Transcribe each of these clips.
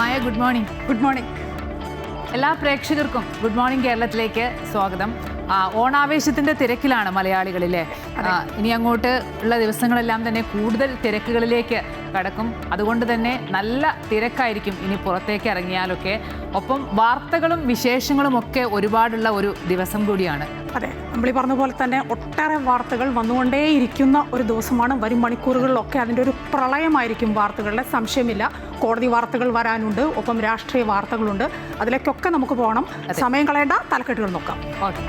മായ, good morning. Good morning. എല്ലാ പ്രേക്ഷകർക്കും good morning കേരളത്തിലേക്ക് സ്വാഗതം. ഓണാവേശത്തിന്റെ തിരക്കിലാണ് മലയാളികളിലെ. ഇനി അങ്ങോട്ട് ഉള്ള ദിവസങ്ങളെല്ലാം തന്നെ കൂടുതൽ തിരക്കുകളിലേക്ക് കടക്കും. അതുകൊണ്ട് തന്നെ നല്ല തിരക്കായിരിക്കും ഇനി പുറത്തേക്ക് ഇറങ്ങിയാലൊക്കെ. ഒപ്പം വാർത്തകളും വിശേഷങ്ങളും ഒക്കെ ഒരുപാടുള്ള ഒരു ദിവസം കൂടിയാണ്. അതെ, നമ്മൾ ഈ പറഞ്ഞ പോലെ തന്നെ ഒട്ടേറെ വാർത്തകൾ വന്നുകൊണ്ടേയിരിക്കുന്ന ഒരു ദിവസമാണ്. വരും മണിക്കൂറുകളിലൊക്കെ അതിൻ്റെ ഒരു പ്രളയമായിരിക്കും വാർത്തകളുടെ, സംശയമില്ല. കോടതി വാർത്തകൾ വരാനുണ്ട്, ഒപ്പം രാഷ്ട്രീയ വാർത്തകളുണ്ട്. അതിലേക്കൊക്കെ നമുക്ക് പോകണം. സമയം കളയേണ്ട, തലക്കെട്ടുകൾ നോക്കാം. ഓക്കെ.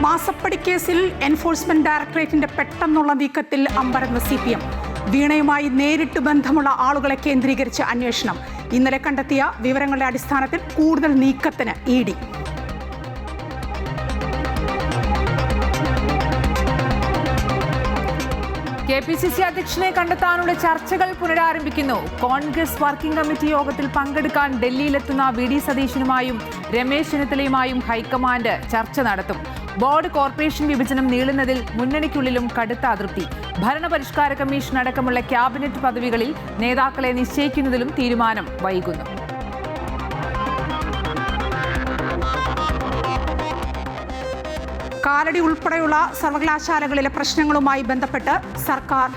മാസപ്പടി കേസിൽ എൻഫോഴ്സ്മെന്റ് ഡയറക്ടറേറ്റിന്റെ പെട്ടെന്നുള്ള നീക്കത്തിൽ അമ്പരന്ന CPM. വീണയുമായി നേരിട്ട് ബന്ധമുള്ള ആളുകളെ കേന്ദ്രീകരിച്ച് അന്വേഷണം. ഇന്നലെ കണ്ടെത്തിയ വിവരങ്ങളുടെ അടിസ്ഥാനത്തിൽ കൂടുതൽ നീക്കത്തിന് ED. KPCC അധ്യക്ഷനെ കണ്ടെത്താനുള്ള ചർച്ചകൾ പുനരാരംഭിക്കുന്നു. കോൺഗ്രസ് വർക്കിംഗ് കമ്മിറ്റി യോഗത്തിൽ പങ്കെടുക്കാൻ ഡൽഹിയിലെത്തുന്ന VD സതീശനുമായും രമേശ് ചെന്നിത്തലയുമായും ഹൈക്കമാൻഡ് ചർച്ച നടത്തും. ബോർഡ് കോർപ്പറേഷൻ വിഭജനം നീളുന്നതിൽ മുന്നണിക്കുള്ളിലും കടുത്ത അതൃപ്തി. ഭരണപരിഷ്കാര കമ്മീഷൻ അടക്കമുള്ള ക്യാബിനറ്റ് പദവികളിൽ നേതാക്കളെ നിശ്ചയിക്കുന്നതിലും തീരുമാനം വൈകുന്നു. കാലടി ഉൾപ്പെടെയുള്ള സർവകലാശാലകളിലെ പ്രശ്നങ്ങളുമായി ബന്ധപ്പെട്ട് സർക്കാർ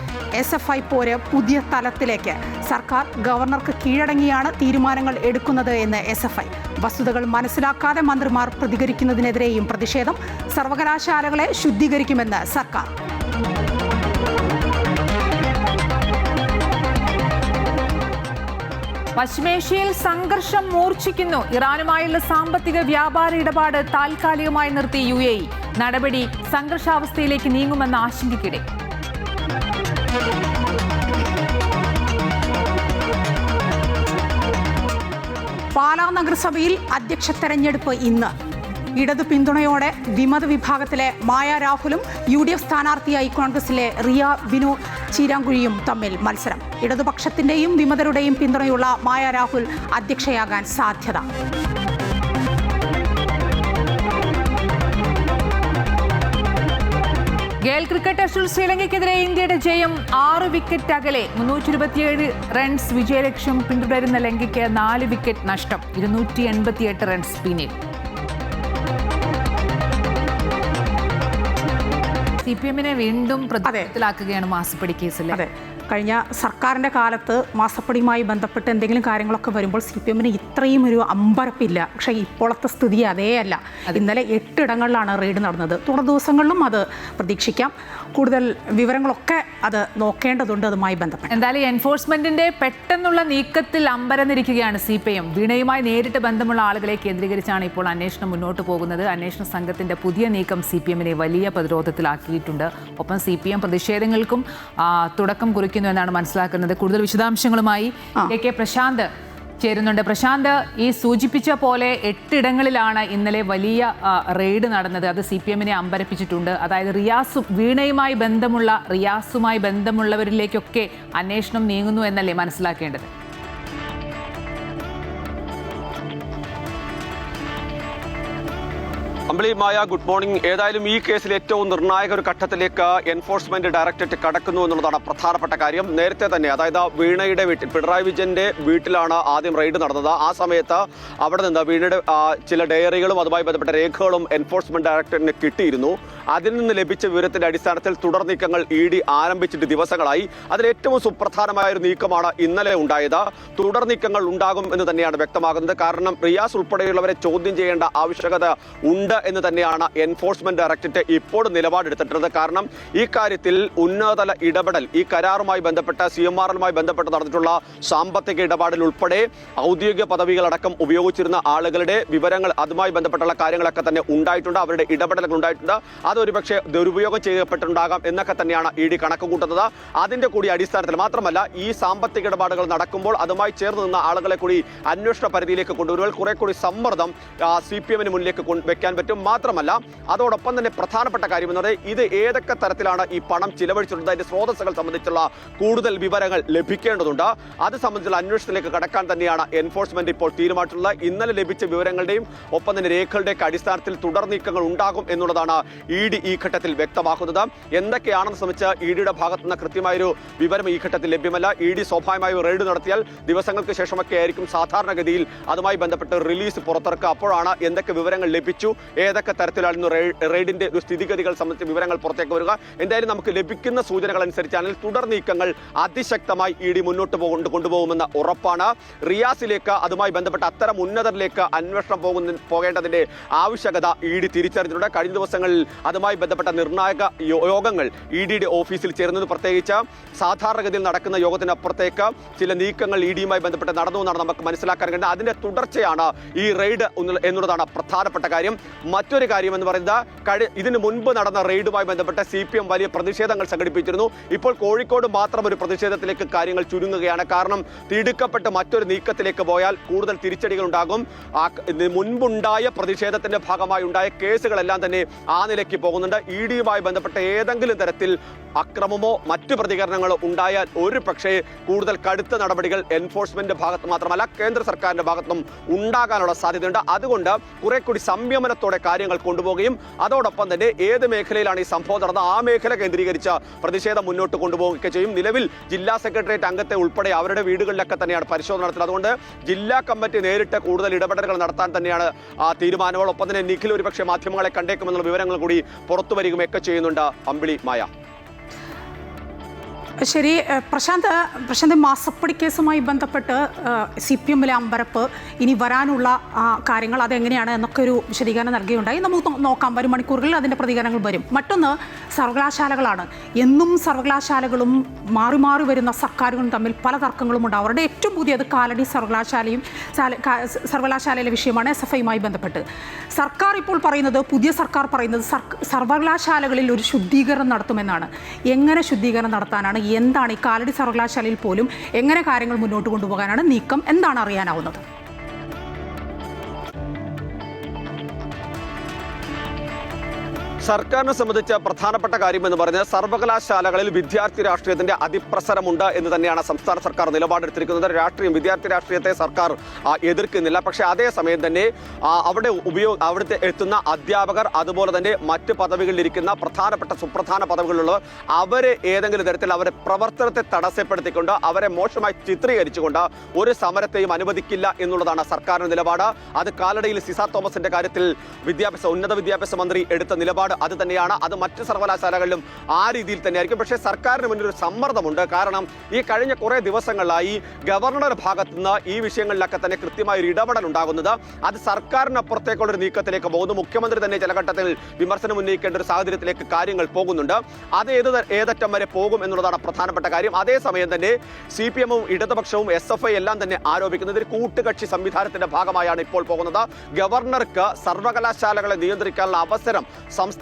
SFI പോര് പുതിയ തലത്തിലേക്ക്. സർക്കാർ ഗവർണർക്ക് കീഴടങ്ങിയാണ് തീരുമാനങ്ങൾ എടുക്കുന്നത് എന്ന് SFI. വസ്തുതകൾ മനസ്സിലാക്കാതെ മന്ത്രിമാർ പ്രതികരിക്കുന്നതിനെതിരെയും പ്രതിഷേധം. സർവകലാശാലകളെ ശുദ്ധീകരിക്കുമെന്ന് സർക്കാർ. പശ്ചിമേഷ്യയിൽ സംഘർഷം മൂർച്ഛിക്കുന്നു. ഇറാനുമായുള്ള സാമ്പത്തിക വ്യാപാര ഇടപാട് താൽക്കാലികമായി നിർത്തി UAE. നടപടി സംഘർഷാവസ്ഥയിലേക്ക് നീങ്ങുമെന്ന ആശങ്കയ്ക്കിടെ. പാലാ നഗരസഭയിൽ അധ്യക്ഷ തെരഞ്ഞെടുപ്പ് ഇന്ന്. ഇടതു പിന്തുണയോടെ വിമത വിഭാഗത്തിലെ മായ രാഹുലും UDF സ്ഥാനാർത്ഥിയായി കോൺഗ്രസിലെ റിയ ബിനു ചീരാങ്കുഴിയും തമ്മിൽ മത്സരം. ഇടതുപക്ഷത്തിന്റെയും വിമതരുടെയും പിന്തുണയുള്ള മായ രാഹുൽ അധ്യക്ഷയാകാൻ സാധ്യത. ഗേൽ ക്രിക്കറ്റ് ടെസ്റ്റിൽ ശ്രീലങ്കയ്ക്കെതിരെ ഇന്ത്യയുടെ ജയം. 6 വിക്കറ്റ് അകലെ 327 റൺസ് വിജയലക്ഷ്യം പിന്തുടരുന്ന ലങ്കയ്ക്ക് 4 വിക്കറ്റ് നഷ്ടം. 288 റൺസ് പിന്നിൽ. CPMനെ വീണ്ടും പ്രതിരോധത്തിലാക്കുകയാണ് മാസപ്പടി കേസിൽ. അതെ, കഴിഞ്ഞ സർക്കാരിൻ്റെ കാലത്ത് മാസപ്പടിയുമായി ബന്ധപ്പെട്ട് എന്തെങ്കിലും കാര്യങ്ങളൊക്കെ വരുമ്പോൾ CPMന് ഇത്രയും ഒരു അമ്പരപ്പില്ല. പക്ഷേ ഇപ്പോഴത്തെ സ്ഥിതി അതേയല്ല. ഇന്നലെ 8 ഇടങ്ങളിലാണ് റെയ്ഡ് നടന്നത്. തുടർ ദിവസങ്ങളിലും അത് പ്രതീക്ഷിക്കാം. കൂടുതൽ വിവരങ്ങളൊക്കെ അത് നോക്കേണ്ടതുണ്ട് അതുമായി ബന്ധപ്പെട്ട്. എന്തായാലും എൻഫോഴ്സ്മെന്റിന്റെ പെട്ടെന്നുള്ള നീക്കത്തിൽ അമ്പരന്നിരിക്കുകയാണ് CPM. വീണയുമായി നേരിട്ട് ബന്ധമുള്ള ആളുകളെ കേന്ദ്രീകരിച്ചാണ് ഇപ്പോൾ അന്വേഷണം മുന്നോട്ട് പോകുന്നത്. അന്വേഷണ സംഘത്തിന്റെ പുതിയ നീക്കം CPMനെ വലിയ പ്രതിരോധത്തിലാക്കിയിട്ടുണ്ട്. ഒപ്പം CPM പ്രതിഷേധങ്ങൾക്കും തുടക്കം കുറിക്കുന്നു എന്നാണ് മനസ്സിലാക്കുന്നത്. കൂടുതൽ വിശദാംശങ്ങളുമായി KK പ്രശാന്ത് ചേരുന്നുണ്ട്. പ്രശാന്ത്, ഈ സൂചിപ്പിച്ച പോലെ 8 ഇടങ്ങളിലാണ് ഇന്നലെ വലിയ റെയ്ഡ് നടന്നത്. അത് CPMനെ അമ്പരപ്പിച്ചിട്ടുണ്ട്. അതായത് വീണയുമായി ബന്ധമുള്ളവരിലേക്കൊക്കെ അന്വേഷണം നീങ്ങുന്നു എന്നല്ലേ മനസ്സിലാക്കേണ്ടത്? മായ, ഗുഡ് മോർണിംഗ്. ഏതായാലും ഈ കേസിൽ ഏറ്റവും നിർണായക ഒരു ഘട്ടത്തിലേക്ക് എൻഫോഴ്സ്മെന്റ് ഡയറക്ടറേറ്റ് കടക്കുന്നു എന്നുള്ളതാണ് പ്രധാനപ്പെട്ട കാര്യം. നേരത്തെ തന്നെ, അതായത് വീണയുടെ വീട്ടിൽ, പിണറായി വിജയന്റെ വീട്ടിലാണ് ആദ്യം റെയ്ഡ് നടന്നത്. ആ സമയത്ത് അവിടെ നിന്ന് വീണയുടെ ചില ഡയറികളും അതുമായി ബന്ധപ്പെട്ട രേഖകളും എൻഫോഴ്സ്മെന്റ് ഡയറക്ടറേറ്റിന് കിട്ടിയിരുന്നു. അതിൽ നിന്ന് ലഭിച്ച വിവരത്തിന്റെ അടിസ്ഥാനത്തിൽ തുടർ നീക്കങ്ങൾ ED ആരംഭിച്ചിട്ട് ദിവസങ്ങളായി. അതിൽ ഏറ്റവും സുപ്രധാനമായ ഒരു നീക്കമാണ് ഇന്നലെ ഉണ്ടായത്. തുടർ നീക്കങ്ങൾ ഉണ്ടാകും എന്ന് തന്നെയാണ് വ്യക്തമാകുന്നത്. കാരണം റിയാസ് ഉൾപ്പെടെയുള്ളവരെ ചോദ്യം ചെയ്യേണ്ട ആവശ്യകത ഉണ്ട് എന്ന് തന്നെയാണ് എൻഫോഴ്സ്മെന്റ് ഡയറക്ടറേറ്റ് ഇപ്പോൾ നിലപാടെടുത്തിട്ടുള്ളത്. കാരണം ഈ കാര്യത്തിൽ ഉന്നതതല ഇടപെടൽ, ഈ കരാറുമായി ബന്ധപ്പെട്ട CMRലുമായി ബന്ധപ്പെട്ട് നടന്നിട്ടുള്ള സാമ്പത്തിക ഇടപാടിൽ ഉൾപ്പെടെ ഔദ്യോഗിക പദവികളടക്കം ഉപയോഗിച്ചിരുന്ന ആളുകളുടെ വിവരങ്ങൾ, അതുമായി ബന്ധപ്പെട്ടുള്ള കാര്യങ്ങളൊക്കെ തന്നെ ഉണ്ടായിട്ടുണ്ട്. അവരുടെ ഇടപെടലുകൾ ഉണ്ടായിട്ടുണ്ട്. അതൊരുപക്ഷെ ദുരുപയോഗം ചെയ്യപ്പെട്ടിട്ടുണ്ടാകാം എന്നൊക്കെ തന്നെയാണ് ED കണക്ക് കൂട്ടുന്നത്. അതിന്റെ കൂടി അടിസ്ഥാനത്തിൽ മാത്രമല്ല, ഈ സാമ്പത്തിക ഇടപാടുകൾ നടക്കുമ്പോൾ അതുമായി ചേർന്ന് നിന്ന ആളുകളെ കൂടി അന്വേഷണ പരിധിയിലേക്ക് കൊണ്ടുവരുവാൻ കുറെ കൂടി സമ്മർദ്ദം CPMന് മുന്നിലേക്ക് വെക്കാൻ പറ്റും. പറ്റും. മാത്രമല്ല അതോടൊപ്പം തന്നെ പ്രധാനപ്പെട്ട കാര്യം എന്ന് പറയുന്നത് ഇത് ഏതൊക്കെ തരത്തിലാണ് ഈ പണം ചിലവഴിച്ചിട്ടുള്ളത്, അതിന്റെ സ്രോതസ്സുകൾ സംബന്ധിച്ചുള്ള കൂടുതൽ വിവരങ്ങൾ ലഭിക്കേണ്ടതുണ്ട്. അത് സംബന്ധിച്ചുള്ള അന്വേഷണത്തിലേക്ക് കടക്കാൻ തന്നെയാണ് എൻഫോഴ്സ്മെന്റ് ഇപ്പോൾ തീരുമാനിച്ചിട്ടുള്ളത്. ഇന്നലെ ലഭിച്ച വിവരങ്ങളുടെയും ഒപ്പം തന്നെ രേഖകളുടെയൊക്കെ അടിസ്ഥാനത്തിൽ തുടർ നീക്കങ്ങൾ ഉണ്ടാകും എന്നുള്ളതാണ് ED ഈ ഘട്ടത്തിൽ വ്യക്തമാക്കുന്നത്. എന്തൊക്കെയാണെന്ന് സംബന്ധിച്ച് EDയുടെ ഭാഗത്തു നിന്ന് കൃത്യമായൊരു വിവരം ഈ ഘട്ടത്തിൽ ലഭ്യമല്ല. ED സ്വാഭാവികമായി റെയ്ഡ് നടത്തിയാൽ ദിവസങ്ങൾക്ക് ശേഷമൊക്കെ ആയിരിക്കും സാധാരണഗതിയിൽ അതുമായി ബന്ധപ്പെട്ട് റിലീസ് പുറത്തിറക്കുക. അപ്പോഴാണ് എന്തൊക്കെ വിവരങ്ങൾ ലഭിച്ചു, ഏതൊക്കെ തരത്തിലായിരുന്നു റെയ്ഡിന്റെ ഒരു സ്ഥിതിഗതികൾ സംബന്ധിച്ച വിവരങ്ങൾ പുറത്തേക്ക് വരിക. എന്തായാലും നമുക്ക് ലഭിക്കുന്ന സൂചനകൾ അനുസരിച്ചാണെങ്കിൽ തുടർ നീക്കങ്ങൾ അതിശക്തമായി ED മുന്നോട്ട് കൊണ്ടുപോകുമെന്ന് ഉറപ്പാണ്. റിയാസിലേക്ക് അതുമായി ബന്ധപ്പെട്ട അത്തരം ഉന്നതരിലേക്ക് അന്വേഷണം പോകേണ്ടതിന്റെ ആവശ്യകത ED തിരിച്ചറിഞ്ഞിട്ടുണ്ട്. കഴിഞ്ഞ ദിവസങ്ങളിൽ അതുമായി ബന്ധപ്പെട്ട നിർണായക യോഗങ്ങൾ EDയുടെ ഓഫീസിൽ ചേർന്നത്, പ്രത്യേകിച്ച് സാധാരണഗതിയിൽ നടക്കുന്ന യോഗത്തിനപ്പുറത്തേക്ക് ചില നീക്കങ്ങൾ EDയുമായി ബന്ധപ്പെട്ട് നടന്നു എന്നാണ് നമുക്ക് മനസ്സിലാക്കാൻ കഴിയുന്നത്. അതിന്റെ തുടർച്ചയാണ് ഈ റെയ്ഡ് എന്നുള്ളതാണ് പ്രധാനപ്പെട്ട കാര്യം. മറ്റൊരു കാര്യം എന്ന് പറയുന്നത് ഇതിനു മുൻപ് നടന്ന റെയ്ഡുമായി ബന്ധപ്പെട്ട് CPM വലിയ പ്രതിഷേധങ്ങൾ സംഘടിപ്പിച്ചിരുന്നു. ഇപ്പോൾ കോഴിക്കോട് മാത്രം ഒരു പ്രതിഷേധത്തിലേക്ക് കാര്യങ്ങൾ ചുരുങ്ങുകയാണ്. കാരണം തിടുക്കപ്പെട്ട് മറ്റൊരു നീക്കത്തിലേക്ക് പോയാൽ കൂടുതൽ തിരിച്ചടികൾ ഉണ്ടാകും. മുൻപുണ്ടായ പ്രതിഷേധത്തിന്റെ ഭാഗമായി ഉണ്ടായ കേസുകളെല്ലാം തന്നെ ആ നിലയ്ക്ക് പോകുന്നുണ്ട്. EDയുമായി ബന്ധപ്പെട്ട ഏതെങ്കിലും തരത്തിൽ അക്രമമോ മറ്റു പ്രതികരണങ്ങളോ ഉണ്ടായാൽ ഒരു പക്ഷേ കൂടുതൽ കടുത്ത നടപടികൾ എൻഫോഴ്സ്മെന്റ് ഭാഗത്ത് മാത്രമല്ല കേന്ദ്ര സർക്കാരിന്റെ ഭാഗത്തും ഉണ്ടാകാനുള്ള സാധ്യതയുണ്ട്. അതുകൊണ്ട് കുറെ കൂടി സംയമനത്തോടെ കാര്യങ്ങൾ കൊണ്ടുപോവുകയും അതോടൊപ്പം തന്നെ ഏത് മേഖലയിലാണ് ഈ സംഭവം നടന്നത് ആ മേഖല കേന്ദ്രീകരിച്ച പ്രതിഷേധം മുന്നോട്ട് കൊണ്ടുപോവുകയൊക്കെ ചെയ്യും. നിലവിൽ ജില്ലാ സെക്രട്ടേറിയറ്റ് അംഗത്തെ ഉൾപ്പെടെ അവരുടെ വീടുകളിലൊക്കെ തന്നെയാണ് പരിശോധന നടത്തുന്നത്. അതുകൊണ്ട് ജില്ലാ കമ്മിറ്റി നേരിട്ട് കൂടുതൽ ഇടപെടലുകൾ നടത്താൻ തന്നെയാണ് തീരുമാനങ്ങൾ. ഒപ്പം തന്നെ നിഖിൽ ഒരുപക്ഷെ മാധ്യമങ്ങളെ കണ്ടേക്കുമെന്നുള്ള വിവരങ്ങൾ കൂടി പുറത്തു വരികയൊക്കെ ചെയ്യുന്നുണ്ട്. അമ്പിളി, മായ. ശരി, പ്രശാന്ത് മാസപ്പടി കേസുമായി ബന്ധപ്പെട്ട് CPMലെ അമ്പരപ്പ്, ഇനി വരാനുള്ള കാര്യങ്ങൾ അതെങ്ങനെയാണ് എന്നൊക്കെ ഒരു വിശദീകരണം നൽകുകയുണ്ടായി. നമുക്ക് നോക്കാം, വരും മണിക്കൂറുകളിൽ അതിൻ്റെ പ്രതികരണങ്ങൾ വരും. മറ്റൊന്ന് സർവകലാശാലകളാണ്. എന്നും സർവകലാശാലകളും മാറി മാറി വരുന്ന സർക്കാരുകളും തമ്മിൽ പല തർക്കങ്ങളും ഉണ്ട്. അവരുടെ ഏറ്റവും പുതിയത് കാലടി സർവകലാശാലയിലെ വിഷയമാണ്. SFIയുമായി ബന്ധപ്പെട്ട് സർക്കാർ ഇപ്പോൾ പറയുന്നത്, പുതിയ സർക്കാർ പറയുന്നത് സർവകലാശാലകളിൽ ഒരു ശുദ്ധീകരണം നടത്തുമെന്നാണ്. എങ്ങനെ ശുദ്ധീകരണം നടത്താനാണ്, എന്താണ് ഈ കാലടി സർവകലാശാലയിൽ പോലും എങ്ങനെ കാര്യങ്ങൾ മുന്നോട്ട് കൊണ്ടുപോകാനാണ് നീക്കം, എന്താണ് അറിയാനാവുന്നത്? സർക്കാരിനെ സംബന്ധിച്ച് പ്രധാനപ്പെട്ട കാര്യം എന്ന് പറഞ്ഞാൽ സർവകലാശാലകളിൽ വിദ്യാർത്ഥി രാഷ്ട്രീയത്തിന്റെ അതിപ്രസരമുണ്ട് എന്ന് തന്നെയാണ് സംസ്ഥാന സർക്കാർ നിലപാടെടുത്തിരിക്കുന്നത്. വിദ്യാർത്ഥി രാഷ്ട്രീയത്തെ സർക്കാർ എതിർക്കുന്നില്ല. പക്ഷേ അതേസമയം തന്നെ അവിടുത്തെ എത്തുന്ന അധ്യാപകർ, അതുപോലെ തന്നെ മറ്റ് പദവികളിലിരിക്കുന്ന സുപ്രധാന പദവികളിലുള്ളവർ, അവരെ ഏതെങ്കിലും തരത്തിൽ അവരെ പ്രവർത്തനത്തെ തടസ്സപ്പെടുത്തിക്കൊണ്ട് അവരെ മോശമായി ചിത്രീകരിച്ചുകൊണ്ട് ഒരു സമരത്തെയും അനുവദിക്കില്ല എന്നുള്ളതാണ് സർക്കാരിന്റെ നിലപാട്. അത് കാലടിയിൽ സിസ തോമസിന്റെ കാര്യത്തിൽ ഉന്നത വിദ്യാഭ്യാസ മന്ത്രി എടുത്ത നിലപാട് അത് തന്നെയാണ്. അത് മറ്റ് സർവകലാശാലകളിലും ആ രീതിയിൽ തന്നെയായിരിക്കും. പക്ഷേ സർക്കാരിന് മുന്നിൽ ഒരു സമ്മർദ്ദമുണ്ട്. കാരണം ഈ കഴിഞ്ഞ കുറേ ദിവസങ്ങളിലായി ഗവർണറുടെ ഭാഗത്തു നിന്ന് ഈ വിഷയങ്ങളിലൊക്കെ തന്നെ കൃത്യമായ ഒരു ഇടപെടൽ ഉണ്ടാകുന്നത്. അത് സർക്കാരിനപ്പുറത്തേക്കുള്ള ഒരു നീക്കത്തിലേക്ക് പോകുന്നു. മുഖ്യമന്ത്രി തന്നെ ചില ഘട്ടത്തിൽ വിമർശനം ഉന്നയിക്കേണ്ട ഒരു സാഹചര്യത്തിലേക്ക് കാര്യങ്ങൾ പോകുന്നുണ്ട്. അത് ഏതറ്റം വരെ പോകും എന്നുള്ളതാണ് പ്രധാനപ്പെട്ട കാര്യം. അതേസമയം തന്നെ CPMും ഇടതുപക്ഷവും SFI എല്ലാം തന്നെ ആരോപിക്കുന്നത് ഒരു കൂട്ടുകക്ഷി സംവിധാനത്തിന്റെ ഭാഗമായാണ് ഇപ്പോൾ പോകുന്നത്. ഗവർണർക്ക് സർവകലാശാലകളെ നിയന്ത്രിക്കാനുള്ള അവസരം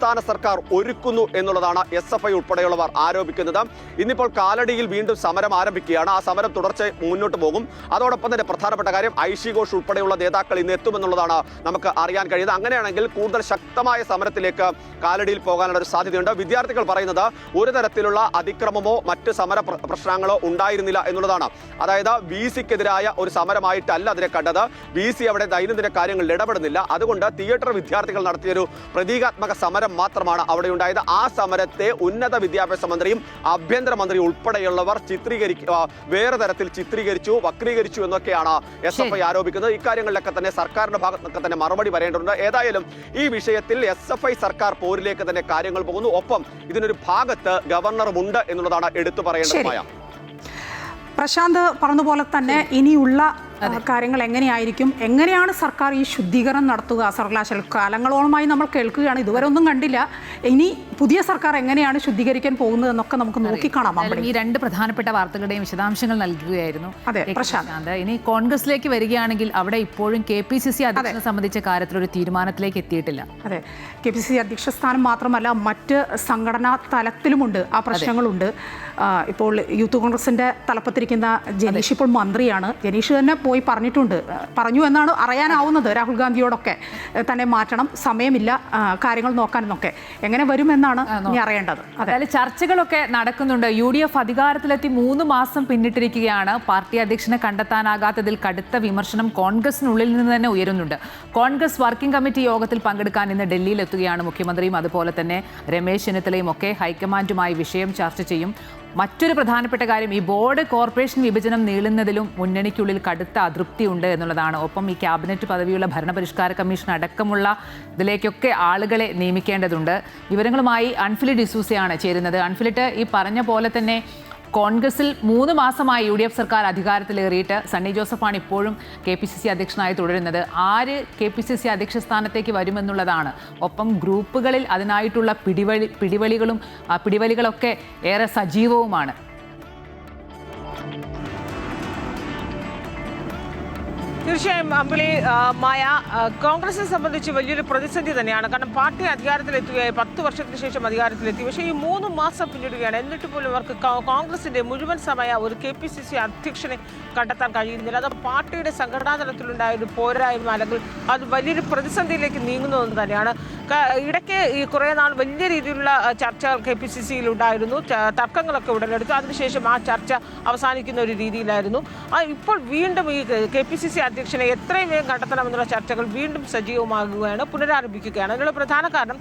സംസ്ഥാന സർക്കാർ ഒരുക്കുന്നു എന്നുള്ളതാണ് SFI ഉൾപ്പെടെയുള്ളവർ ആരോപിക്കുന്നത്. ഇന്നിപ്പോൾ കാലടിയിൽ വീണ്ടും സമരം ആരംഭിക്കുകയാണ്. ആ സമരം തുടർച്ച മുന്നോട്ട് പോകും. അതോടൊപ്പം തന്നെ പ്രധാനപ്പെട്ട കാര്യം ഐഷി ഘോഷ് ഉൾപ്പെടെയുള്ള നേതാക്കൾ ഇന്ന് എത്തുമെന്നുള്ളതാണ് നമുക്ക് അറിയാൻ കഴിയുന്നത്. അങ്ങനെയാണെങ്കിൽ കൂടുതൽ ശക്തമായ സമരത്തിലേക്ക് കാലടിയിൽ പോകാനുള്ള ഒരു സാധ്യതയുണ്ട്. വിദ്യാർത്ഥികൾ പറയുന്നത് ഒരു തരത്തിലുള്ള അതിക്രമമോ മറ്റ് സമര പ്രശ്നങ്ങളോ ഉണ്ടായിരുന്നില്ല എന്നുള്ളതാണ്. അതായത് VCക്കെതിരായ ഒരു സമരമായിട്ടല്ല അതിനെ കണ്ടത്. VC അവിടെ ദൈനംദിന കാര്യങ്ങളിൽ ഇടപെടുന്നില്ല. അതുകൊണ്ട് തിയേറ്റർ വിദ്യാർത്ഥികൾ നടത്തിയൊരു പ്രതീകാത്മക സമരം മാത്രമാണ് അവിടെ ഉണ്ടായത്. ആ സമരത്തെ ഉന്നത വിദ്യാഭ്യാസ മന്ത്രിയും ആഭ്യന്തരമന്ത്രി ഉൾപ്പെടെയുള്ളവർ വേറെ തരത്തിൽ ചിത്രീകരിച്ചു, വക്രീകരിച്ചു എന്നൊക്കെയാണ് SFI ആരോപിക്കുന്നത്. ഇക്കാര്യങ്ങളിലൊക്കെ തന്നെ സർക്കാരിന്റെ ഭാഗത്തൊക്കെ തന്നെ മറുപടി പറയേണ്ടതുണ്ട്. ഏതായാലും ഈ വിഷയത്തിൽ SFI സർക്കാർ പോരിലേക്ക് തന്നെ കാര്യങ്ങൾ പോകുന്നു. ഒപ്പം ഇതിനൊരു ഭാഗത്ത് ഗവർണറുമുണ്ട് എന്നുള്ളതാണ് എടുത്തു പറയേണ്ടത്. പ്രശാന്ത് പറഞ്ഞതുപോലെ തന്നെ ഇനിയുള്ള കാര്യങ്ങൾ എങ്ങനെയാണ് സർക്കാർ ഈ ശുദ്ധീകരണം നടത്തുക? സർവകലാശാല കാലങ്ങളോളമായി നമ്മൾ കേൾക്കുകയാണ്, ഇതുവരെ ഒന്നും കണ്ടില്ല. ഇനി പുതിയ സർക്കാർ എങ്ങനെയാണ് ശുദ്ധീകരിക്കാൻ പോകുന്നത് എന്നൊക്കെ നമുക്ക് നോക്കിക്കാണാം. ഈ രണ്ട് പ്രധാനപ്പെട്ട വാർത്തകളുടെയും വിശദാംശങ്ങൾ നൽകുകയായിരുന്നു. അതെ പ്രശാന്ത്, ഇനി കോൺഗ്രസിലേക്ക് വരികയാണെങ്കിൽ അവിടെ ഇപ്പോഴും KPCC അധ്യക്ഷനെ സംബന്ധിച്ച കാര്യത്തിൽ ഒരു തീരുമാനത്തിലേക്ക് എത്തിയിട്ടില്ല. അതെ, KPCC അധ്യക്ഷ സ്ഥാനം മാത്രമല്ല മറ്റ് സംഘടനാ തലത്തിലുമുണ്ട് ആ പ്രശ്നങ്ങളുണ്ട്. ഇപ്പോൾ യൂത്ത് കോൺഗ്രസിന്റെ തലപ്പത്തിരിക്കുന്ന ജനീഷ് ഇപ്പോൾ മന്ത്രിയാണ്. ജനീഷ് തന്നെ പോയി പറഞ്ഞു എന്നാണ് അറിയാനാവുന്നത്. രാഹുൽ ഗാന്ധിയോടൊക്കെ തന്നെ മാറ്റണം, സമയമില്ല കാര്യങ്ങൾ നോക്കാനെന്നൊക്കെ. എങ്ങനെ വരുമെന്നാണ് ഇനി അറിയേണ്ടത്. അതായത് ചർച്ചകളൊക്കെ നടക്കുന്നുണ്ട്. UDF അധികാരത്തിലെത്തി 3 മാസം പിന്നിട്ടിരിക്കുകയാണ്. പാർട്ടി അധ്യക്ഷനെ കണ്ടെത്താനാകാത്തതിൽ കടുത്ത വിമർശനം കോൺഗ്രസിനുള്ളിൽ നിന്ന് തന്നെ ഉയരുന്നുണ്ട്. കോൺഗ്രസ് വർക്കിംഗ് കമ്മിറ്റി യോഗത്തിൽ പങ്കെടുക്കാൻ ഇന്ന് ഡൽഹിയിലെത്തുകയാണ് മുഖ്യമന്ത്രിയും അതുപോലെ തന്നെ രമേശ് ചെന്നിത്തലയും ഒക്കെ ഹൈക്കമാൻഡുമായി വിഷയം ചർച്ച ചെയ്യും. മറ്റൊരു പ്രധാനപ്പെട്ട കാര്യം, ഈ ബോർഡ് കോർപ്പറേഷൻ വിഭജനം നീളുന്നതിലും മുന്നണിക്കുള്ളിൽ കടുത്ത അതൃപ്തി ഉണ്ട് എന്നുള്ളതാണ്. ഒപ്പം ഈ ക്യാബിനറ്റ് പദവിയുള്ള ഭരണപരിഷ്കാര കമ്മീഷൻ അടക്കമുള്ള ഇതിലേക്കൊക്കെ ആളുകളെ നിയമിക്കേണ്ടതുണ്ട്. വിവരങ്ങളുമായി അൻഫിലി ഡിസൂസയാണ് ചേരുന്നത്. അൻഫിലിറ്റ്, ഈ പറഞ്ഞ പോലെ തന്നെ കോൺഗ്രസിൽ 3 മാസമായി UDF സർക്കാർ അധികാരത്തിലേറിയിട്ട് സണ്ണി ജോസഫാണ് ഇപ്പോഴും KPCC അധ്യക്ഷനായി തുടരുന്നത്. ആര് KPCC അധ്യക്ഷ സ്ഥാനത്തേക്ക് വരുമെന്നുള്ളതാണ്. ഒപ്പം ഗ്രൂപ്പുകളിൽ അതിനായിട്ടുള്ള പിടിവലികളൊക്കെ ഏറെ സജീവവുമാണ്. തീർച്ചയായും അമ്പിളി, മായ, കോൺഗ്രസിനെ സംബന്ധിച്ച് വലിയൊരു പ്രതിസന്ധി തന്നെയാണ്. കാരണം പാർട്ടി അധികാരത്തിലെത്തുകയായി 10 വർഷത്തിന് ശേഷം അധികാരത്തിലെത്തി. പക്ഷേ ഈ 3 മാസം പിന്നിടുകയാണ്. എന്നിട്ട് പോലും അവർക്ക് കോൺഗ്രസിന്റെ മുഴുവൻ സമയ ഒരു KPCC അധ്യക്ഷനെ കണ്ടെത്താൻ കഴിയുന്നില്ല. അത് പാർട്ടിയുടെ സംഘടനാ തലത്തിലുണ്ടായ ഒരു പോരായ്മ, അല്ലെങ്കിൽ അത് വലിയൊരു പ്രതിസന്ധിയിലേക്ക് നീങ്ങുന്നതെന്ന് തന്നെയാണ്. ഇടയ്ക്ക് ഈ കുറേ നാൾ വലിയ രീതിയിലുള്ള ചർച്ചകൾ KPCCയിൽ ഉണ്ടായിരുന്നു. തർക്കങ്ങളൊക്കെ ഉടലെടുത്തു. അതിനുശേഷം ആ ചർച്ച അവസാനിക്കുന്ന ഒരു രീതിയിലായിരുന്നു. ഇപ്പോൾ വീണ്ടും ഈ KPCC അധ്യക്ഷനെ എത്രയും വേഗം കണ്ടെത്തണമെന്നുള്ള ചർച്ചകൾ വീണ്ടും സജീവമാകുകയാണ്, പുനരാരംഭിക്കുകയാണ്. അതിനുള്ള പ്രധാന കാരണം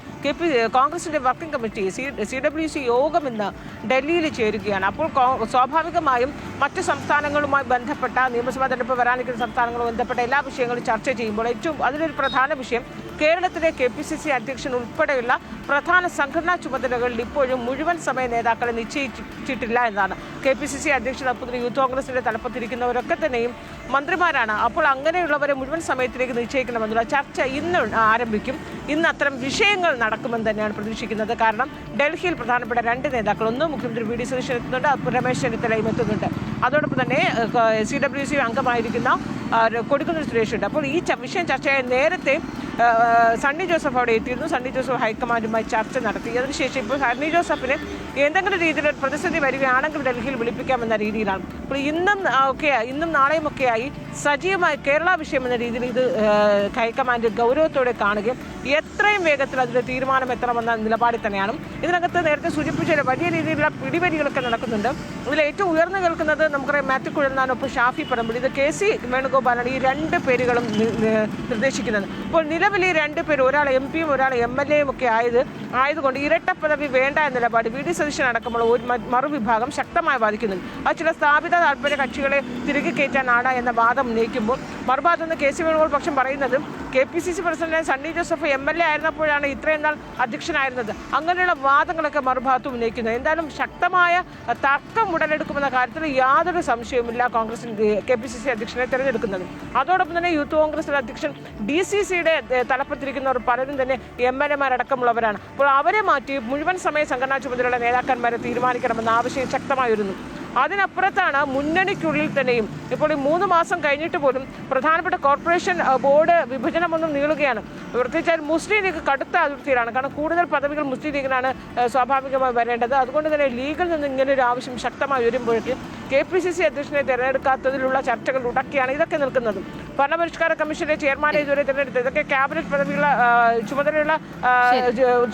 കോൺഗ്രസിന്റെ വർക്കിംഗ് കമ്മിറ്റി CWC യോഗം ഇന്ന് ഡൽഹിയിൽ ചേരുകയാണ്. അപ്പോൾ സ്വാഭാവികമായും മറ്റ് സംസ്ഥാനങ്ങളുമായി ബന്ധപ്പെട്ട നിയമസഭാ തെരഞ്ഞെടുപ്പ് വരാനിരിക്കുന്ന സംസ്ഥാനങ്ങളുമായി ബന്ധപ്പെട്ട എല്ലാ വിഷയങ്ങളും ചർച്ച ചെയ്യുമ്പോൾ ഏറ്റവും അതിലൊരു പ്രധാന വിഷയം കേരളത്തിലെ KPCC അധ്യക്ഷൻ ഉൾപ്പെടെയുള്ള പ്രധാന സംഘടനാ ചുമതലകളിൽ ഇപ്പോഴും മുഴുവൻ സമയ നേതാക്കളെ നിശ്ചയിച്ചിട്ടില്ല എന്നതാണ്. KPCC അധ്യക്ഷനൊപ്പം യൂത്ത് കോൺഗ്രസിന്റെ തലപ്പത്തിരിക്കുന്നവരൊക്കെ തന്നെയും മന്ത്രിമാരാണ്. അപ്പോൾ അങ്ങനെയുള്ളവരെ മുഴുവൻ സമയത്തിലേക്ക് നിശ്ചയിക്കണമെന്നുള്ള ചർച്ച ഇന്ന് ആരംഭിക്കും. ഇന്ന് അത്തരം വിഷയങ്ങൾ നടക്കുമെന്ന് തന്നെയാണ് പ്രതീക്ഷിക്കുന്നത്. കാരണം ഡൽഹിയിൽ പ്രധാനപ്പെട്ട 2 നേതാക്കൾ, ഒന്ന് മുഖ്യമന്ത്രി VD സതീശൻ എത്തുന്നുണ്ട്, രമേശ് ചെന്നിത്തലയും എത്തുന്നുണ്ട്. അതോടൊപ്പം തന്നെ CWC അംഗമായിരിക്കുന്ന കൊടിക്കുന്നിൽ സുരേഷ് ഉണ്ട്. അപ്പോൾ ഈ വിഷയം ചർച്ചയായി നേരത്തെ സണ്ണി ജോസഫ് അവിടെ എത്തിയിരുന്നു. സണ്ണി ജോസഫ് ഹൈക്കമാൻഡുമായി ചർച്ച നടത്തി. അതിനുശേഷം ഇപ്പോൾ സണ്ണി ജോസഫിന് എന്തെങ്കിലും രീതിയിലൊരു പ്രതിസന്ധി വരികയാണെങ്കിൽ ഡൽഹിയിൽ വിളിപ്പിക്കാമെന്ന രീതിയിലാണ്. അപ്പോൾ ഇന്നും നാളെയും ഒക്കെയായി സജീവമായി കേരള വിഷയം എന്ന രീതിയിൽ ഇത് ഹൈക്കമാൻഡ് ഗൗരവത്തോടെ കാണുകയും എത്രയും വേഗത്തിൽ അതിൻ്റെ തീരുമാനം എത്തണമെന്ന നിലപാടിൽ തന്നെയാണ്. ഇതിനകത്ത് നേരത്തെ സൂചിപ്പിച്ച വലിയ രീതിയിലുള്ള പിടിവലികളൊക്കെ നടക്കുന്നുണ്ട്. ഇതിൽ ഏറ്റവും ഉയർന്നു കേൾക്കുന്നത് നമുക്കറിയാം മാത്യു കുഴൽനാനൊപ്പം ഷാഫി പറമ്പിൽ, ഇത് KC വേണുഗോപാലാണ് ഈ 2 പേരുകളും നിർദ്ദേശിക്കുന്നത്. അപ്പോൾ നിലവിൽ ഈ 2 പേര്, ഒരാൾ MP-യും ഒരാൾ MLA-യും ഒക്കെ ആയതുകൊണ്ട് ഇരട്ട പദവി വേണ്ട എന്ന നിലപാട് VD സതീശൻ അടക്കമുള്ള ഒരു മറുവിഭാഗം ശക്തമായി ബാധിക്കുന്നുണ്ട്. അത് ചില സ്ഥാപിത താല്പര്യ കക്ഷികളെ തിരികെ കയറ്റാനാണ് എന്ന വാദം ഉന്നയിക്കുമ്പോൾ മറുഭാഗത്ത് നിന്ന് KC വേണുഗോപാൽ പക്ഷം പറയുന്നത് KPCC president Sunny Joseph MLA ആയിരുന്നപ്പോഴാണ് ഇത്രയും നാൾ അധ്യക്ഷനായിരുന്നത്. അങ്ങനെയുള്ള വാദങ്ങളൊക്കെ മറുഭാഗത്ത് ഉന്നയിക്കുന്നത്. എന്തായാലും ശക്തമായ തർക്കം ഉടലെടുക്കുമെന്ന കാര്യത്തിൽ യാതൊരു സംശയവുമില്ല കോൺഗ്രസിന്റെ KPCC അധ്യക്ഷനെ തിരഞ്ഞെടുക്കുന്നത്. അതോടൊപ്പം തന്നെ യൂത്ത് കോൺഗ്രസിന്റെ അധ്യക്ഷൻ DCCയുടെ തലപ്പത്തിരിക്കുന്നവർ പലരും തന്നെ MLA-മാരടക്കമുള്ളവരാണ്. അപ്പോൾ അവരെ മാറ്റി മുഴുവൻ സമയ സംഘടനാ ചുമതലയുള്ള നേതാക്കന്മാരെ തീരുമാനിക്കണമെന്ന ആവശ്യം ശക്തമായി വരുന്നു. അതിനപ്പുറത്താണ് മുന്നണിക്കുള്ളിൽ തന്നെയും ഇപ്പോൾ ഈ 3 മാസം കഴിഞ്ഞിട്ട് പോലും പ്രധാനപ്പെട്ട കോർപ്പറേഷൻ ബോർഡ് വിഭജനമൊന്നും നീളുകയാണ്. പ്രത്യേകിച്ച് മുസ്ലിം ലീഗ് കടുത്ത അതിർത്തിയിലാണ്. കാരണം കൂടുതൽ പദവികൾ മുസ്ലിം ലീഗിനാണ് സ്വാഭാവികമായി വരേണ്ടത്. അതുകൊണ്ട് തന്നെ ലീഗിൽ നിന്ന് ഇങ്ങനെ ഒരു ആവശ്യം ശക്തമായി വരുമ്പോഴേക്കും KPCC അധ്യക്ഷനെ തിരഞ്ഞെടുക്കാത്തതിലുള്ള ചർച്ചകൾ ഉടക്കിയാണ് ഇതൊക്കെ നിൽക്കുന്നത്. ഭരണപരിഷ്കാര കമ്മീഷന്റെ ചെയർമാനെ ഇതുവരെ തിരഞ്ഞെടുത്തത് ഇതൊക്കെ ക്യാബിനറ്റ് പദവിയുള്ള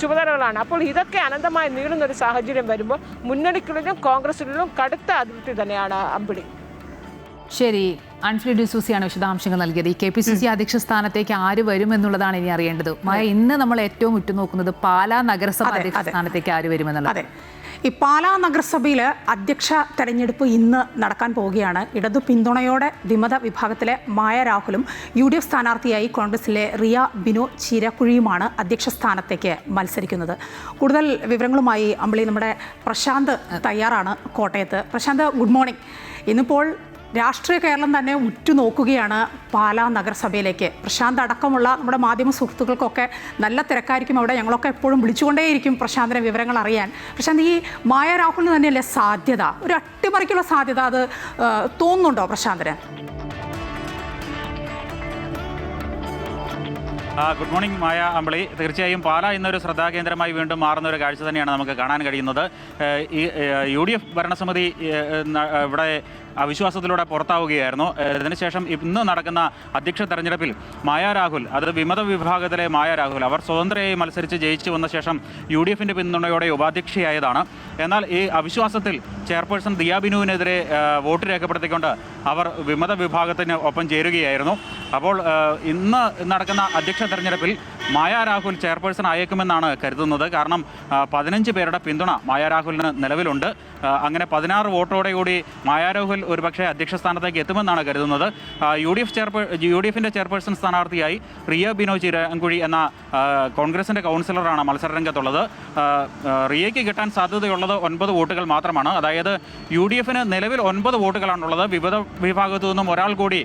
ചുമതലകളാണ്. അപ്പോൾ ഇതൊക്കെ അനന്തമായി നീളുന്ന ഒരു സാഹചര്യം വരുമ്പോൾ മുന്നണിക്കുള്ളിലും കോൺഗ്രസിലും കടുത്ത അതിർത്തി തന്നെയാണ് അമ്പിളി. ശരി, അൻഫിലി ഡിസൂസിയാണ് വിശദാംശങ്ങൾ നൽകിയത്. ഈ KPCC അധ്യക്ഷ സ്ഥാനത്തേക്ക് ആര് വരും എന്നുള്ളതാണ് ഇനി അറിയേണ്ടത്. ഇന്ന് നമ്മൾ ഏറ്റവും ഉറ്റുനോക്കുന്നത് പാലാ നഗരസഭ അധ്യക്ഷ സ്ഥാനത്തേക്ക് ആര് വരുമെന്നുള്ളത്. ഈ പാലാ നഗരസഭയിൽ അധ്യക്ഷ തെരഞ്ഞെടുപ്പ് ഇന്ന് നടക്കാൻ പോവുകയാണ്. ഇടതു പിന്തുണയോടെ വിമത വിഭാഗത്തിലെ മായ രാഹുലും UDF സ്ഥാനാർത്ഥിയായി കോൺഗ്രസിലെ റിയ ബിനു ചീരക്കുഴിയുമാണ് അധ്യക്ഷ സ്ഥാനത്തേക്ക് മത്സരിക്കുന്നത്. കൂടുതൽ വിവരങ്ങളുമായി അമ്പിളി നമ്മുടെ പ്രശാന്ത് തയ്യാറാണ് കോട്ടയത്ത്. Prashanth, good morning. ഇന്നിപ്പോൾ രാഷ്ട്രീയ കേരളം തന്നെ ഉറ്റുനോക്കുകയാണ് പാലാ നഗരസഭയിലേക്ക്. പ്രശാന്ത് അടക്കമുള്ള നമ്മുടെ മാധ്യമ സുഹൃത്തുക്കൾക്കൊക്കെ നല്ല തിരക്കായിരിക്കും അവിടെ. ഞങ്ങളൊക്കെ എപ്പോഴും വിളിച്ചുകൊണ്ടേയിരിക്കും പ്രശാന്തിനെ വിവരങ്ങൾ അറിയാൻ. പ്രശാന്ത്, ഈ മായ രാഹുലിന് തന്നെയല്ലേ സാധ്യത, ഒരു അട്ടിമറിക്കുള്ള സാധ്യത അത് തോന്നുന്നുണ്ടോ പ്രശാന്തിന്? ഗുഡ് മോർണിംഗ് മായ, അമ്പിളി. തീർച്ചയായും പാലാ ഇന്നൊരു ശ്രദ്ധാകേന്ദ്രമായി വീണ്ടും മാറുന്ന ഒരു കാഴ്ച തന്നെയാണ് നമുക്ക് കാണാൻ കഴിയുന്നത്. ഈ UDF ഭരണസമിതി ഇവിടെ അവിശ്വാസത്തിലൂടെ പുറത്താവുകയായിരുന്നു. ഇതിനുശേഷം ഇന്ന് നടക്കുന്ന അധ്യക്ഷ തെരഞ്ഞെടുപ്പിൽ മായ രാഹുൽ, അത് വിമത വിഭാഗത്തിലെ മായ രാഹുൽ, അവർ സ്വതന്ത്രയായി മത്സരിച്ച് ജയിച്ചു വന്ന ശേഷം UDFന്റെ പിന്തുണയോടെ ഉപാധ്യക്ഷയായതാണ്. എന്നാൽ ഈ അവിശ്വാസത്തിൽ ചെയർപേഴ്സൺ ദിയ ബിനുവിനെതിരെ വോട്ട് രേഖപ്പെടുത്തിക്കൊണ്ട് അവർ വിമത വിഭാഗത്തിന് ഒപ്പം ചേരുകയായിരുന്നു. അപ്പോൾ ഇന്ന് നടക്കുന്ന അധ്യക്ഷ തെരഞ്ഞെടുപ്പിൽ മായ രാഹുൽ ചെയർപേഴ്സൺ ആയേക്കുമെന്നാണ് കരുതുന്നത്. കാരണം 15 പേരുടെ പിന്തുണ മായ രാഹുലിന് നിലവിലുണ്ട്. അങ്ങനെ 16 വോട്ടോടെ കൂടി മായ രാഹുൽ ഒരുപക്ഷെ അധ്യക്ഷ സ്ഥാനത്തേക്ക് എത്തുമെന്നാണ് കരുതുന്നത്. UDFന്റെ ചെയർപേഴ്സൺ സ്ഥാനാർത്ഥിയായി റിയ ബിനോ ചിരാങ്കുഴി എന്ന കോൺഗ്രസിന്റെ കൗൺസിലറാണ് മത്സരരംഗത്തുള്ളത്. റിയയ്ക്ക് കിട്ടാൻ സാധ്യതയുള്ളത് 9 വോട്ടുകൾ മാത്രമാണ്. അതായത് UDFന് നിലവിൽ 9 വോട്ടുകളാണുള്ളത്. വിവിധ വിഭാഗത്തു നിന്നും ഒരാൾ കൂടി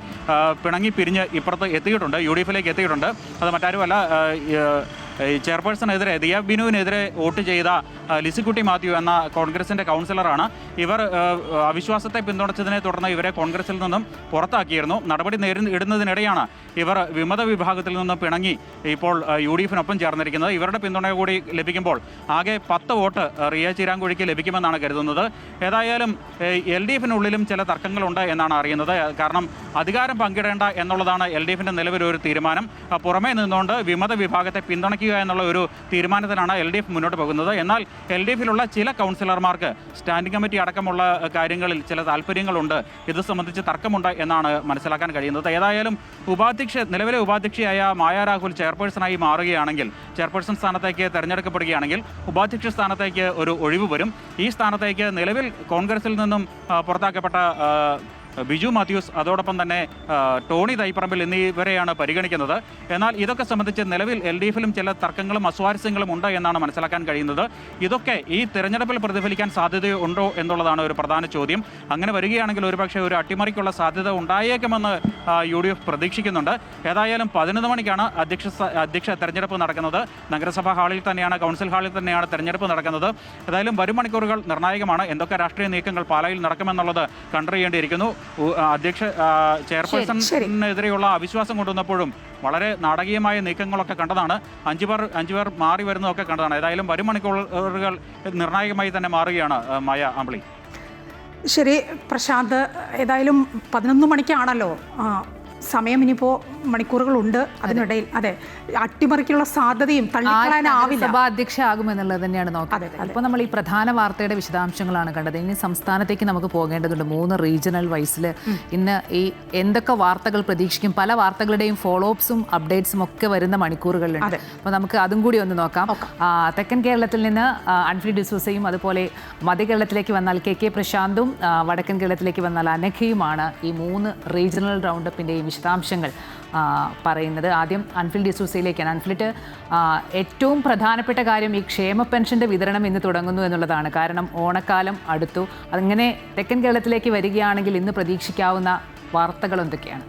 പിണങ്ങി പിരിഞ്ഞ് ഇപ്പുറത്ത് എത്തിയിട്ടുണ്ട്, UDFിലേക്ക് എത്തിയിട്ടുണ്ട്. അത് മറ്റാരുമല്ല, ചെയർപേഴ്സണെതിരെ ദിയ ബിനുവിനെതിരെ വോട്ട് ചെയ്ത ലിസിക്കുട്ടി മാത്യു എന്ന കോൺഗ്രസിൻ്റെ കൗൺസിലറാണ്. ഇവർ അവിശ്വാസത്തെ പിന്തുണച്ചതിനെ തുടർന്ന് ഇവരെ കോൺഗ്രസിൽ നിന്നും പുറത്താക്കിയിരുന്നു. നടപടി ഇടുന്നതിനിടെയാണ് ഇവർ വിമത വിഭാഗത്തിൽ നിന്നും പിണങ്ങി ഇപ്പോൾ UDFിനൊപ്പം ചേർന്നിരിക്കുന്നത്. ഇവരുടെ പിന്തുണ കൂടി ലഭിക്കുമ്പോൾ ആകെ 10 വോട്ട് റിയ ചിരാങ്കുഴിക്ക് ലഭിക്കുമെന്നാണ് കരുതുന്നത്. ഏതായാലും LDFിനുള്ളിലും ചില തർക്കങ്ങളുണ്ട് എന്നാണ് അറിയുന്നത്. കാരണം അധികാരം പങ്കിടേണ്ട എന്നുള്ളതാണ് LDFിൻ്റെ നിലവിലൊരു തീരുമാനം. പുറമേ നിന്നുകൊണ്ട് വിമത വിഭാഗത്തെ പിന്തുണയ്ക്കുക എന്നുള്ള ഒരു തീരുമാനത്തിലാണ് LDF മുന്നോട്ട് പോകുന്നത്. എന്നാൽ LDFിലുള്ള ചില കൗൺസിലർമാർക്ക് സ്റ്റാൻഡിംഗ് കമ്മിറ്റി അടക്കമുള്ള കാര്യങ്ങളിൽ ചില താല്പര്യങ്ങളുണ്ട്. ഇത് സംബന്ധിച്ച് തർക്കമുണ്ട് എന്നാണ് മനസ്സിലാക്കാൻ കഴിയുന്നത്. ഏതായാലും നിലവിലെ ഉപാധ്യക്ഷയായ മായ രാഹുൽ ചെയർപേഴ്സണായി മാറുകയാണെങ്കിൽ, ചെയർപേഴ്സൺ സ്ഥാനത്തേക്ക് തെരഞ്ഞെടുക്കപ്പെടുകയാണെങ്കിൽ ഉപാധ്യക്ഷ സ്ഥാനത്തേക്ക് ഒരു ഒഴിവ് വരും. ഈ സ്ഥാനത്തേക്ക് നിലവിൽ കോൺഗ്രസിൽ നിന്നും പുറത്താക്കപ്പെട്ട ബിജു മാത്യൂസ്, അതോടൊപ്പം തന്നെ ടോണി തൈപ്പറമ്പിൽ എന്നിവരെയാണ് പരിഗണിക്കുന്നത്. എന്നാൽ ഇതൊക്കെ സംബന്ധിച്ച് നിലവിൽ LDFിലും ചില തർക്കങ്ങളും അസ്വാരസ്യങ്ങളും ഉണ്ട് എന്നാണ് മനസ്സിലാക്കാൻ കഴിയുന്നത്. ഇതൊക്കെ ഈ തെരഞ്ഞെടുപ്പിൽ പ്രതിഫലിക്കാൻ സാധ്യതയുണ്ടോ എന്നുള്ളതാണ് ഒരു പ്രധാന ചോദ്യം. അങ്ങനെ വരികയാണെങ്കിൽ ഒരുപക്ഷെ ഒരു അട്ടിമറിക്കുള്ള സാധ്യത ഉണ്ടായേക്കുമെന്ന് UDF പ്രതീക്ഷിക്കുന്നുണ്ട്. ഏതായാലും 11 മണിക്കാണ് അധ്യക്ഷ തെരഞ്ഞെടുപ്പ് നടക്കുന്നത്. നഗരസഭാ ഹാളിൽ തന്നെയാണ്, കൗൺസിൽ ഹാളിൽ തന്നെയാണ് തെരഞ്ഞെടുപ്പ് നടക്കുന്നത്. ഏതായാലും വരും മണിക്കൂറുകൾ നിർണായകമാണ്. എന്തൊക്കെ രാഷ്ട്രീയ നീക്കങ്ങൾ പാലായിൽ നടക്കുമെന്നുള്ളത് കണ്ടറിയേണ്ടിയിരിക്കുന്നു. ചെയർപേഴ്സണെതിരെയുള്ള അവിശ്വാസം കൊണ്ടുവന്നപ്പോഴും വളരെ നാടകീയമായ നീക്കങ്ങളൊക്കെ കണ്ടതാണ്. 5 പേർ മാറി വരുന്നതൊക്കെ കണ്ടതാണ്. ഏതായാലും വരും മണിക്കൂറുകൾ നിർണായകമായി തന്നെ മാറുകയാണ് മായ അമ്പിളി. ശരി പ്രശാന്ത്, ഏതായാലും 11 മണിക്കാണല്ലോ സമയം, ഇനിയിപ്പോൾ മണിക്കൂറുകളുണ്ട് അതിനിടയിൽ. അതെ, അട്ടിമറിക്കുള്ള സാധ്യതയും തള്ളിക്കളയാനാവില്ല. സഭാ അധ്യക്ഷ ആകുമെന്നുള്ളത് തന്നെയാണ് നോക്കുന്നത്. ഇപ്പോൾ നമ്മൾ ഈ പ്രധാന വാർത്തയുടെ വിശദാംശങ്ങളാണ് കണ്ടത്. ഇനി സംസ്ഥാനത്തേക്ക് നമുക്ക് പോകേണ്ടതുണ്ട്. 3 റീജിയണൽ വൈസിൽ ഇന്ന് ഈ എന്തൊക്കെ വാർത്തകൾ പ്രതീക്ഷിക്കും, പല വാർത്തകളുടെയും ഫോളോ അപ്സും അപ്ഡേറ്റ്സും ഒക്കെ വരുന്ന മണിക്കൂറുകളിലുണ്ട്. അപ്പോൾ നമുക്ക് അതും കൂടി ഒന്ന് നോക്കാം. തെക്കൻ കേരളത്തിൽ നിന്ന് അൻഫ്രി ഡിസൂസയും, അതുപോലെ മധ്യകേരളത്തിലേക്ക് വന്നാൽ KK പ്രശാന്തും, വടക്കൻ കേരളത്തിലേക്ക് വന്നാൽ അനഘയുമാണ് ഈ 3 റീജിയണൽ റൗണ്ടപ്പിൻ്റെയും വിശദാംശങ്ങൾ പറയുന്നത്. ആദ്യം അൻഫിൽ ഡിസൂസയിലേക്കാണ്. അൻഫിലിറ്റ്, ഏറ്റവും പ്രധാനപ്പെട്ട കാര്യം ഈ ക്ഷേമ പെൻഷൻ്റെ വിതരണം ഇന്ന് തുടങ്ങുന്നു എന്നുള്ളതാണ്. കാരണം ഓണക്കാലം അടുത്തു. അങ്ങനെ തെക്കൻ കേരളത്തിലേക്ക് വരികയാണെങ്കിൽ ഇന്ന് പ്രതീക്ഷിക്കാവുന്ന വാർത്തകൾ എന്തൊക്കെയാണ്?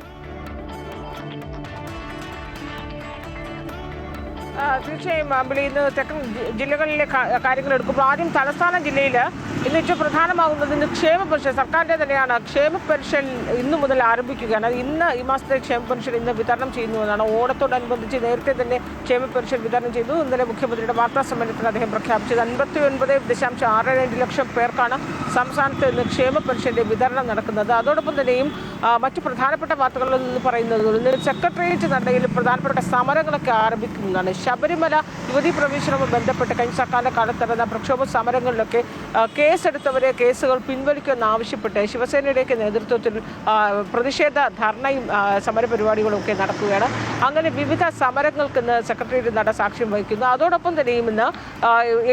തീർച്ചയായും അമ്പിളി, ഇന്ന് തെക്കൻ ജില്ലകളിലെ കാര്യങ്ങൾ എടുക്കുമ്പോൾ ആദ്യം തലസ്ഥാന ജില്ലയിൽ ഇന്ന് ഏറ്റവും പ്രധാനമാകുന്നത് ഇന്ന് ക്ഷേമ പെൻഷൻ, സർക്കാരിൻ്റെ തന്നെയാണ് ക്ഷേമ പെൻഷൻ ഇന്നു മുതൽ ആരംഭിക്കുകയാണ്. ഇന്ന് ഈ മാസത്തെ ക്ഷേമ പെൻഷൻ ഇന്ന് വിതരണം ചെയ്യുന്നതാണ്. ഓണത്തോടനുബന്ധിച്ച് നേരത്തെ തന്നെ ക്ഷേമ പെൻഷൻ വിതരണം ചെയ്തു. ഇന്നലെ മുഖ്യമന്ത്രിയുടെ വാർത്താ സമ്മേളനത്തിൽ അദ്ദേഹം പ്രഖ്യാപിച്ചത് 59.62 ലക്ഷം പേർക്കാണ് സംസ്ഥാനത്ത് ഇന്ന് ക്ഷേമ പെൻഷൻ്റെ വിതരണം നടക്കുന്നത്. അതോടൊപ്പം തന്നെയും മറ്റ് പ്രധാനപ്പെട്ട വാർത്തകളിൽ നിന്ന് പറയുന്നത് ഇന്ന് സെക്രട്ടേറിയറ്റ് നടയിൽ പ്രധാനപ്പെട്ട സമരങ്ങളൊക്കെ ആരംഭിക്കുന്നതാണ്. ശബരിമല യുവതീ പ്രവേശനവുമായി ബന്ധപ്പെട്ട് കഴിഞ്ഞ സർക്കാരിൻ്റെ കാലത്ത് നടന്ന പ്രക്ഷോഭ സമരങ്ങളിലൊക്കെ കേസെടുത്തവരെ കേസുകൾ പിൻവലിക്കുമെന്നാവശ്യപ്പെട്ട് ശിവസേനയുടെയൊക്കെ നേതൃത്വത്തിൽ പ്രതിഷേധ ധർണയും സമരപരിപാടികളും ഒക്കെ നടക്കുകയാണ്. അങ്ങനെ വിവിധ സമരങ്ങൾക്ക് ഇന്ന് സെക്രട്ടേറിയറ്റ് നട സാക്ഷ്യം വഹിക്കുന്നു. അതോടൊപ്പം തന്നെയും ഇന്ന്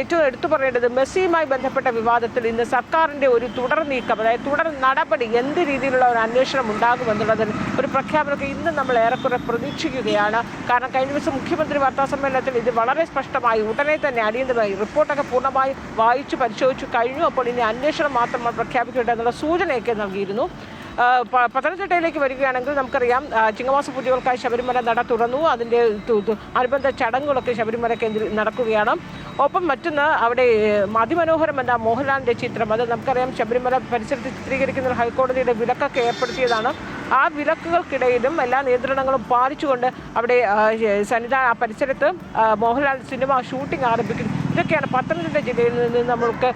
ഏറ്റവും എടുത്തു പറയേണ്ടത് മെസ്സിയുമായി ബന്ധപ്പെട്ട വിവാദത്തിൽ ഇന്ന് സർക്കാരിൻ്റെ ഒരു തുടർ നീക്കം, അതായത് തുടർ നടപടി, എന്ത് രീതിയിലുള്ള ഒരു അന്വേഷണം ഉണ്ടാകുമെന്നുള്ളതിന് ഒരു പ്രഖ്യാപനമൊക്കെ ഇന്ന് നമ്മൾ ഏറെക്കുറെ പ്രതീക്ഷിക്കുകയാണ്. കാരണം കഴിഞ്ഞ ദിവസം മുഖ്യമന്ത്രി വാർത്താ സമ്മേളനത്തിൽ ഇത് വളരെ സ്പഷ്ടമായി ഉടനെ തന്നെ അടിയന്തരമായി റിപ്പോർട്ടൊക്കെ പൂർണ്ണമായി വായിച്ചു പരിശോധിച്ചു കഴിഞ്ഞു. അപ്പോൾ ഇനി അന്വേഷണം മാത്രമാണ് പ്രഖ്യാപിക്കേണ്ടത് എന്നുള്ള സൂചനയൊക്കെ നൽകിയിരുന്നു. പത്തനംതിട്ടയിലേക്ക് വരികയാണെങ്കിൽ നമുക്കറിയാം, ചിങ്ങമാസ പൂജകൾക്കായി ശബരിമല നട തുറന്നു. അതിൻ്റെ അനുബന്ധ ചടങ്ങുകളൊക്കെ ശബരിമല നടക്കുകയാണ്. ഒപ്പം മറ്റൊന്ന്, അവിടെ അതിമനോഹരം എന്ന മോഹൻലാലിൻ്റെ ചിത്രം, അത് നമുക്കറിയാം ശബരിമല പരിസരത്ത് ചിത്രീകരിക്കുന്ന ഹൈക്കോടതിയുടെ വിലക്കൊക്കെ ഏർപ്പെടുത്തിയതാണ്. ആ വിലക്കുകൾക്കിടയിലും എല്ലാ നിയന്ത്രണങ്ങളും പാലിച്ചുകൊണ്ട് അവിടെ പരിസരത്ത് മോഹൻലാൽ സിനിമ ഷൂട്ടിംഗ് ആരംഭിക്കും. ഇതൊക്കെയാണ് പത്തനംതിട്ട ജില്ലയിൽ നിന്ന് നമ്മൾക്ക്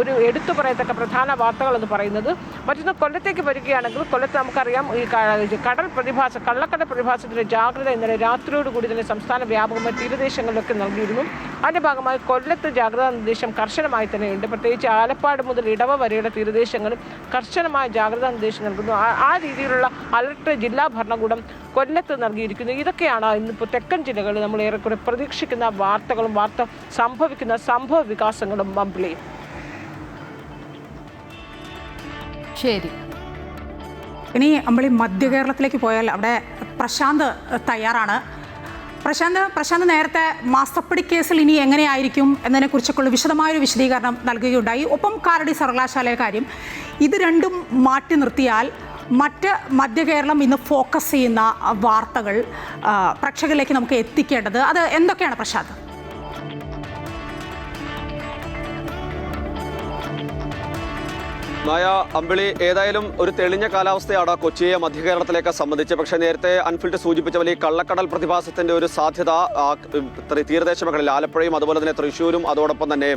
ഒരു എടുത്തു പറയത്തക്ക പ്രധാന വാർത്തകളെന്ന് പറയുന്നത്. മറ്റൊന്ന് കൊല്ലത്തേക്ക് വരികയാണെങ്കിൽ കൊല്ലത്ത് നമുക്കറിയാം ഈ കള്ളക്കടൽ പ്രതിഭാസത്തിൻ്റെ ജാഗ്രത ഇന്നലെ രാത്രിയോടുകൂടി തന്നെ സംസ്ഥാന വ്യാപകമായി തീരദേശങ്ങളിലൊക്കെ നൽകിയിരുന്നു. അതിൻ്റെ ഭാഗമായി കൊല്ലത്ത് ജാഗ്രതാ നിർദ്ദേശം കർശനമായി തന്നെയുണ്ട്. പ്രത്യേകിച്ച് ആലപ്പാട് മുതൽ ഇടവ വരെയുള്ള തീരദേശങ്ങളിൽ കർശനമായ ജാഗ്രതാ നിർദ്ദേശം നൽകുന്നു. ആ രീതിയിലുള്ള അലർട്ട് ജില്ലാ ഭരണകൂടം കൊല്ലത്ത് നൽകിയിരിക്കുന്നു. ഇതൊക്കെയാണ് ഇന്നിപ്പോൾ തെക്കൻ ജില്ലകളിൽ നമ്മൾ ഏറെക്കുറെ പ്രതീക്ഷിക്കുന്ന വാർത്തകളും സംഭവിക്കുന്ന സംഭവ വികാസങ്ങളും അമ്പിളിയും. ശരി, ഇനി അമ്പിളി മധ്യ കേരളത്തിലേക്ക് പോയാൽ അവിടെ പ്രശാന്ത് തയ്യാറാണ്. പ്രശാന്ത് നേരത്തെ മാസപ്പടി കേസിൽ ഇനി എങ്ങനെയായിരിക്കും എന്നതിനെക്കുറിച്ചൊക്കെയുള്ള വിശദമായൊരു വിശദീകരണം നൽകുകയുണ്ടായി. ഒപ്പം കാലടി സർവകലാശാലയിലെ കാര്യം, ഇത് രണ്ടും മാറ്റി നിർത്തിയാൽ മറ്റ് മധ്യ കേരളം ഇന്ന് ഫോക്കസ് ചെയ്യുന്ന വാർത്തകൾ പ്രേക്ഷകരിലേക്ക് നമുക്ക് എത്തിക്കേണ്ടത് അത് എന്തൊക്കെയാണ് പ്രശാന്ത്? മായ, അമ്പിളി, ഏതായാലും ഒരു തെളിഞ്ഞ കാലാവസ്ഥയാണ് കൊച്ചിയെ മധ്യ കേരളത്തിലേക്ക് സംബന്ധിച്ച്. പക്ഷേ നേരത്തെ അൻഫിൽഡ് സൂചിപ്പിച്ച പോലെ ഈ കള്ളക്കടൽ പ്രതിഭാസത്തിന്റെ ഒരു സാധ്യത തീരദേശ മേഖലയിൽ ആലപ്പുഴയും അതുപോലെ തന്നെ തൃശ്ശൂരും അതോടൊപ്പം തന്നെ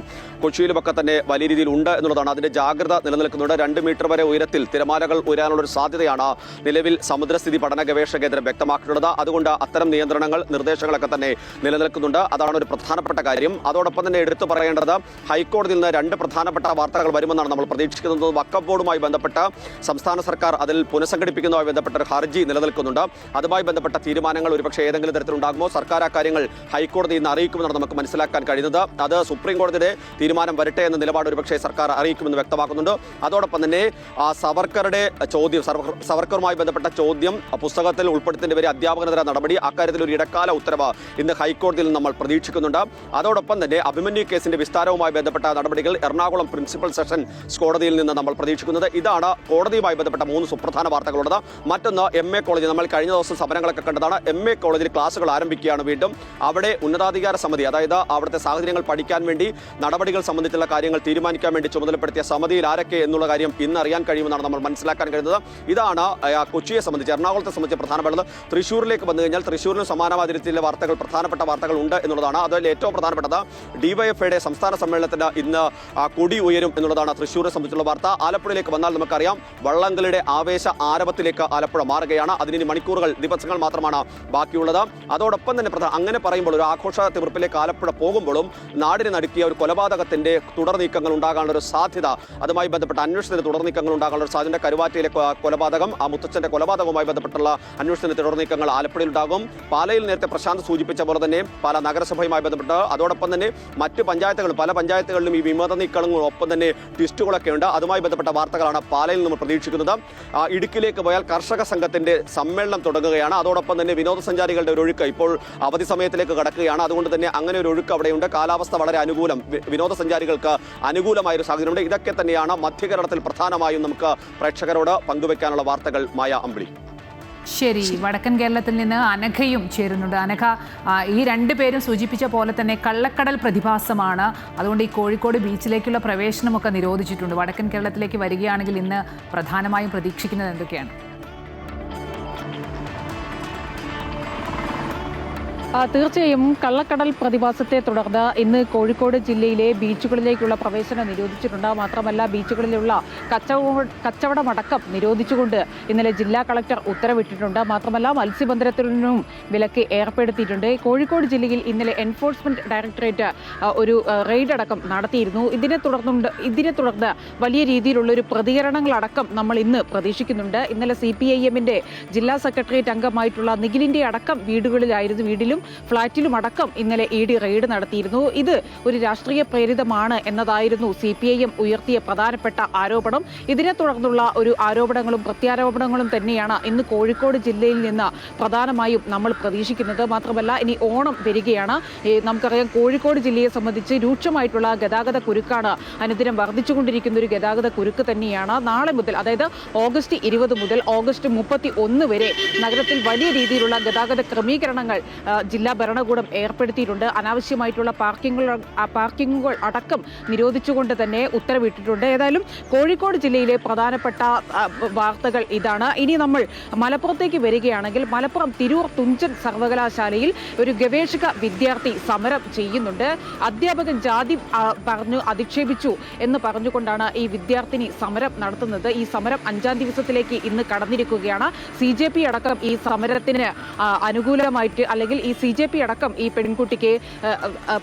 കൊച്ചിയിലുമൊക്കെ തന്നെ വലിയ രീതിയിൽ ഉണ്ട് എന്നുള്ളതാണ്. അതിന്റെ ജാഗ്രത നിലനിൽക്കുന്നുണ്ട്. 2 മീറ്റർ വരെ ഉയരത്തിൽ തിരമാലകൾ ഉയരാനുള്ള ഒരു സാധ്യതയാണ് നിലവിൽ സമുദ്രസ്ഥിതി പഠന ഗവേഷണ കേന്ദ്രം വ്യക്തമാക്കിയിട്ടുള്ളത്. അതുകൊണ്ട് അത്തരം നിയന്ത്രണങ്ങൾ നിർദ്ദേശങ്ങളൊക്കെ തന്നെ നിലനിൽക്കുന്നുണ്ട്. അതാണ് ഒരു പ്രധാനപ്പെട്ട കാര്യം. അതോടൊപ്പം തന്നെ എടുത്തു പറയേണ്ടത് ഹൈക്കോടതിയിൽ നിന്ന് 2 പ്രധാനപ്പെട്ട വാർത്തകൾ വരുമെന്നാണ് നമ്മൾ പ്രതീക്ഷിക്കുന്നത്. വഖഫ് ബോർഡുമായി ബന്ധപ്പെട്ട സംസ്ഥാന സർക്കാർ അതിൽ പുനഃസംഘടിപ്പിക്കുന്നതുമായി ബന്ധപ്പെട്ട ഒരു ഹർജി നിലനിൽക്കുന്നുണ്ട്. അതുമായി ബന്ധപ്പെട്ട തീരുമാനങ്ങൾ ഒരുപക്ഷെ ഏതെങ്കിലും തരത്തിലുണ്ടാകുമോ? സർക്കാർ ആ കാര്യങ്ങൾ ഹൈക്കോടതി ഇന്ന് അറിയിക്കുമെന്നാണ് നമുക്ക് മനസ്സിലാക്കാൻ കഴിയുന്നത്. അത് സുപ്രീം കോടതിയുടെ തീരുമാനം വരട്ടെ എന്ന നിലപാട് ഒരുപക്ഷെ സർക്കാർ അറിയിക്കുമെന്ന് വ്യക്തമാക്കുന്നുണ്ട്. അതോടൊപ്പം തന്നെ സവർക്കറുടെ ചോദ്യം, സവർക്കറുമായി ബന്ധപ്പെട്ട ചോദ്യം പുസ്തകത്തിൽ ഉൾപ്പെടുത്തേണ്ടി വരെ അധ്യാപകനെതിരെ നടപടി, അക്കാര്യത്തിൽ ഒരു ഇടക്കാല ഉത്തരവ് ഇന്ന് ഹൈക്കോടതിയിൽ നമ്മൾ പ്രതീക്ഷിക്കുന്നുണ്ട്. അതോടൊപ്പം തന്നെ അഭിമന്യു കേസിന്റെ വിസ്താരവുമായി ബന്ധപ്പെട്ട നടപടികൾ എറണാകുളം പ്രിൻസിപ്പൽ സെഷൻസ് കോടതിയിൽ നിന്ന് നമ്മൾ പ്രതീക്ഷിക്കുന്നത്. ഇതാണ് കോടതിയുമായി ബന്ധപ്പെട്ട 3 സുപ്രധാന വാർത്തകളുള്ളത്. മറ്റൊന്ന് MA കോളേജ്. നമ്മൾ കഴിഞ്ഞ ദിവസം സമരങ്ങളൊക്കെ കണ്ടതാണ്. MA കോളേജിൽ ക്ലാസുകൾ ആരംഭിക്കുകയാണ് വീണ്ടും. അവിടെ ഉന്നതാധികാര സമിതി, അതായത് അവിടുത്തെ സാഹചര്യങ്ങൾ പഠിക്കാൻ വേണ്ടി നടപടികൾ സംബന്ധിച്ചുള്ള കാര്യങ്ങൾ തീരുമാനിക്കാൻ വേണ്ടി ചുമതലപ്പെടുത്തിയ സമിതിയിൽ ആരൊക്കെ എന്നുള്ള കാര്യം ഇന്ന് അറിയാൻ കഴിയുമെന്നാണ് നമ്മൾ മനസ്സിലാക്കാൻ കഴിയുന്നത്. ഇതാണ് കൊച്ചിയെ സംബന്ധിച്ച്. എറണാകുളത്തെ സംബന്ധിച്ച് പ്രധാനപ്പെട്ടത്. തൃശ്ശൂരിലേക്ക് വന്നു കഴിഞ്ഞാൽ തൃശ്ശൂരിന് സമാനമായ രീതിയിലുള്ള വാർത്തകൾ, പ്രധാനപ്പെട്ട വാർത്തകൾ ഉണ്ട് എന്നുള്ളതാണ്. അതിൽ ഏറ്റവും പ്രധാനപ്പെട്ടത് DYFIയുടെ സംസ്ഥാന സമ്മേളനത്തിന് ഇന്ന് കൊടി ഉയരും എന്നുള്ളതാണ് തൃശ്ശൂരിനെ സംബന്ധിച്ചുള്ള വാർത്ത. ആലപ്പുഴയിലേക്ക് വന്നാൽ നമുക്കറിയാം വള്ളംകളിയുടെ ആവേശ ആരവത്തിലേക്ക് ആലപ്പുഴ മാറുകയാണ്. അതിനി മണിക്കൂറുകൾ, ദിവസങ്ങൾ മാത്രമാണ് ബാക്കിയുള്ളത്. അതോടൊപ്പം തന്നെ അങ്ങനെ പറയുമ്പോൾ ഒരു ആഘോഷ തീർപ്പിലേക്ക് ആലപ്പുഴ പോകുമ്പോഴും നാടിനെ നടുക്കിയ ഒരു കൊലപാതകത്തിന്റെ തുടർ നീക്കങ്ങൾ ഉണ്ടാകാനുള്ള ഒരു സാധ്യത, അതുമായി ബന്ധപ്പെട്ട അന്വേഷണത്തിന് തുടർ നീക്കങ്ങൾ ഉണ്ടാകാനുള്ള ഒരു സാധ്യത. കരുവാറ്റയിലെ കൊലപാതകം, ആ മുത്തച്ഛന്റെ കൊലപാതകവുമായി ബന്ധപ്പെട്ടുള്ള അന്വേഷണത്തിന് തുടർ നീക്കങ്ങൾ ആലപ്പുഴയിൽ ഉണ്ടാകും. പാലയിൽ നേരത്തെ പ്രശാന്ത് സൂചിപ്പിച്ച പോലെ തന്നെ പാല നഗരസഭയുമായി ബന്ധപ്പെട്ട്, അതോടൊപ്പം തന്നെ മറ്റ് പഞ്ചായത്തുകളും, പല പഞ്ചായത്തുകളിലും ഈ വിമത നീക്കങ്ങളും ഒപ്പം തന്നെ ട്വിസ്റ്റുകളൊക്കെ ഉണ്ട്. അതുമായി ബന്ധപ്പെട്ട വാർത്തകളാണ് പാലയിൽ നമ്മൾ പ്രതീക്ഷിക്കുന്നത്. ഇടുക്കിയിലേക്ക് പോയാൽ കർഷക സംഘത്തിന്റെ സമ്മേളനം തുടങ്ങുകയാണ്. അതോടൊപ്പം തന്നെ വിനോദസഞ്ചാരികളുടെ ഒരു ഒഴുക്ക് ഇപ്പോൾ അവധി സമയത്തിലേക്ക് കടക്കുകയാണ്. അതുകൊണ്ട് തന്നെ അങ്ങനെ ഒരു ഒഴുക്ക് അവിടെയുണ്ട്. കാലാവസ്ഥ വളരെ അനുകൂലം, വിനോദസഞ്ചാരികൾക്ക് അനുകൂലമായ ഒരു സാഹചര്യമുണ്ട്. ഇതൊക്കെ തന്നെയാണ് മധ്യ കേരളത്തിൽ പ്രധാനമായും നമുക്ക് പ്രേക്ഷകരോട് പങ്കുവെക്കാനുള്ള വാർത്തകൾ. മായ, അമ്പിളി. ശരി, വടക്കൻ കേരളത്തിൽ നിന്ന് അനഘയും ചേരുന്നുണ്ട്. അനഘ, ഈ 2 പേരും സൂചിപ്പിച്ച പോലെ തന്നെ കള്ളക്കടൽ പ്രതിഭാസമാണ്. അതുകൊണ്ട് ഈ കോഴിക്കോട് ബീച്ചിലേക്കുള്ള പ്രവേശനമൊക്കെ നിരോധിച്ചിട്ടുണ്ട്. വടക്കൻ കേരളത്തിലേക്ക് വരികയാണെങ്കിൽ ഇന്ന് പ്രധാനമായും പ്രതീക്ഷിക്കുന്നത് എന്തൊക്കെയാണ്? തീർച്ചയായും കള്ളക്കടൽ പ്രതിഭാസത്തെ തുടർന്ന് ഇന്ന് കോഴിക്കോട് ജില്ലയിലെ ബീച്ചുകളിലേക്കുള്ള പ്രവേശനം നിരോധിച്ചിട്ടുണ്ട്. മാത്രമല്ല ബീച്ചുകളിലുള്ള കച്ചവടമടക്കം നിരോധിച്ചുകൊണ്ട് ഇന്നലെ ജില്ലാ കളക്ടർ ഉത്തരവിട്ടിട്ടുണ്ട്. മാത്രമല്ല മത്സ്യബന്ധനത്തിനും വിലക്ക് ഏർപ്പെടുത്തിയിട്ടുണ്ട്. കോഴിക്കോട് ജില്ലയിൽ ഇന്നലെ എൻഫോഴ്സ്മെന്റ് ഡയറക്ടറേറ്റ് ഒരു റെയ്ഡ് അടക്കം നടത്തിയിരുന്നു. ഇതിനെ തുടർന്ന് വലിയ രീതിയിലുള്ളൊരു പ്രതികരണങ്ങളടക്കം നമ്മൾ ഇന്ന് പ്രതീക്ഷിക്കുന്നുണ്ട്. ഇന്നലെ CPIMന്റെ ജില്ലാ സെക്രട്ടേറിയറ്റ് അംഗമായിട്ടുള്ള നിഖിലിന്റെ അടക്കം വീടിലും ഫ്ളാറ്റിലും അടക്കം ഇന്നലെ ED റെയ്ഡ് നടത്തിയിരുന്നു. ഇത് ഒരു രാഷ്ട്രീയ പ്രേരിതമാണ് എന്നതായിരുന്നു CPIM ഉയർത്തിയ പ്രധാനപ്പെട്ട ആരോപണം. ഇതിനെ തുടർന്നുള്ള ഒരു ആരോപണങ്ങളും പ്രത്യാരോപണങ്ങളും തന്നെയാണ് ഇന്ന് കോഴിക്കോട് ജില്ലയിൽ നിന്ന് പ്രധാനമായും നമ്മൾ പ്രതീക്ഷിക്കുന്നത്. മാത്രമല്ല ഇനി ഓണം വരികയാണ്. നമുക്കറിയാം കോഴിക്കോട് ജില്ലയെ സംബന്ധിച്ച് രൂക്ഷമായിട്ടുള്ള ഗതാഗത കുരുക്കാണ് അനുദിനം വർദ്ധിച്ചുകൊണ്ടിരിക്കുന്ന ഒരു ഗതാഗത കുരുക്ക് തന്നെയാണ്. നാളെ മുതൽ, അതായത് ഓഗസ്റ്റ് 20 മുതൽ ഓഗസ്റ്റ് 31 വരെ നഗരത്തിൽ വലിയ രീതിയിലുള്ള ഗതാഗത ക്രമീകരണങ്ങൾ ജില്ലാ ഭരണകൂടം ഏർപ്പെടുത്തിയിട്ടുണ്ട്. അനാവശ്യമായിട്ടുള്ള പാർക്കിങ്ങുകൾ അടക്കം നിരോധിച്ചുകൊണ്ട് തന്നെ ഉത്തരവിട്ടിട്ടുണ്ട്. ഏതായാലും കോഴിക്കോട് ജില്ലയിലെ പ്രധാനപ്പെട്ട വാർത്തകൾ ഇതാണ്. ഇനി നമ്മൾ മലപ്പുറത്തേക്ക് വരികയാണെങ്കിൽ മലപ്പുറം തിരൂർ തുഞ്ചൻ സർവകലാശാലയിൽ ഒരു ഗവേഷക വിദ്യാർത്ഥി സമരം ചെയ്യുന്നുണ്ട്. അധ്യാപകൻ ജാതി പറഞ്ഞു അധിക്ഷേപിച്ചു എന്ന് പറഞ്ഞുകൊണ്ടാണ് ഈ വിദ്യാർത്ഥിനി സമരം നടത്തുന്നത്. ഈ സമരം 5ാം ദിവസത്തിലേക്ക് ഇന്ന് കടന്നിരിക്കുകയാണ്. CJP അടക്കം ഈ സമരത്തിന് അനുകൂലമായിട്ട് അല്ലെങ്കിൽ ഈ CJP അടക്കം ഈ പെൺകുട്ടിക്ക്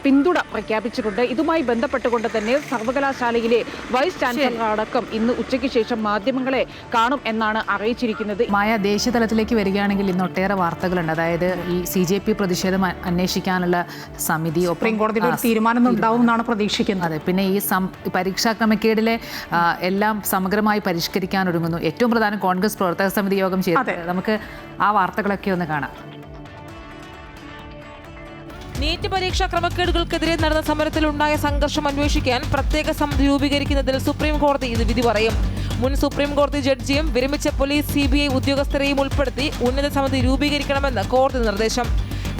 പിന്തുണ പ്രഖ്യാപിച്ചിട്ടുണ്ട്. ഇതുമായി ബന്ധപ്പെട്ടുകൊണ്ട് തന്നെ സർവകലാശാലയിലെ വൈസ് ചാൻസലർ അടക്കം ഇന്ന് ഉച്ചയ്ക്ക് ശേഷം മാധ്യമങ്ങളെ കാണും എന്നാണ് അറിയിച്ചിരിക്കുന്നത്. മായ, ദേശീയ തലത്തിലേക്ക് വരികയാണെങ്കിൽ ഇന്ന് ഒട്ടേറെ വാർത്തകളുണ്ട്. അതായത് ഈ CJP പ്രതിഷേധം അന്വേഷിക്കാനുള്ള സമിതി സുപ്രീം കോടതിയുടെ ഒരു തീരുമാനം ഉണ്ടാവുമെന്നാണ് പ്രതീക്ഷിക്കുന്നത്. അതെ, പിന്നെ ഈ പരീക്ഷാ ക്രമക്കേടിലെ എല്ലാം സമഗ്രമായി പരിഷ്കരിക്കാൻ ഒരുങ്ങുന്നു. ഏറ്റവും പ്രധാനം കോൺഗ്രസ് പ്രവർത്തക സമിതി യോഗം ചെയ്തത്. നമുക്ക് ആ വാർത്തകളൊക്കെ ഒന്ന് കാണാം. നീറ്റ് പരീക്ഷാ ക്രമക്കേടുകൾക്കെതിരെ നടന്ന സമരത്തിൽ ഉണ്ടായ സംഘർഷം അന്വേഷിക്കാൻ പ്രത്യേക സമിതി രൂപീകരിക്കുന്നതിൽ സുപ്രീം കോടതി ഇത് വിധി പറയും. മുൻ സുപ്രീം കോടതി ജഡ്ജിയും വിരമിച്ച പോലീസ് CBI ഉദ്യോഗസ്ഥരെയും ഉൾപ്പെടുത്തി ഉന്നത സമിതി രൂപീകരിക്കണമെന്ന് കോടതി നിർദ്ദേശം.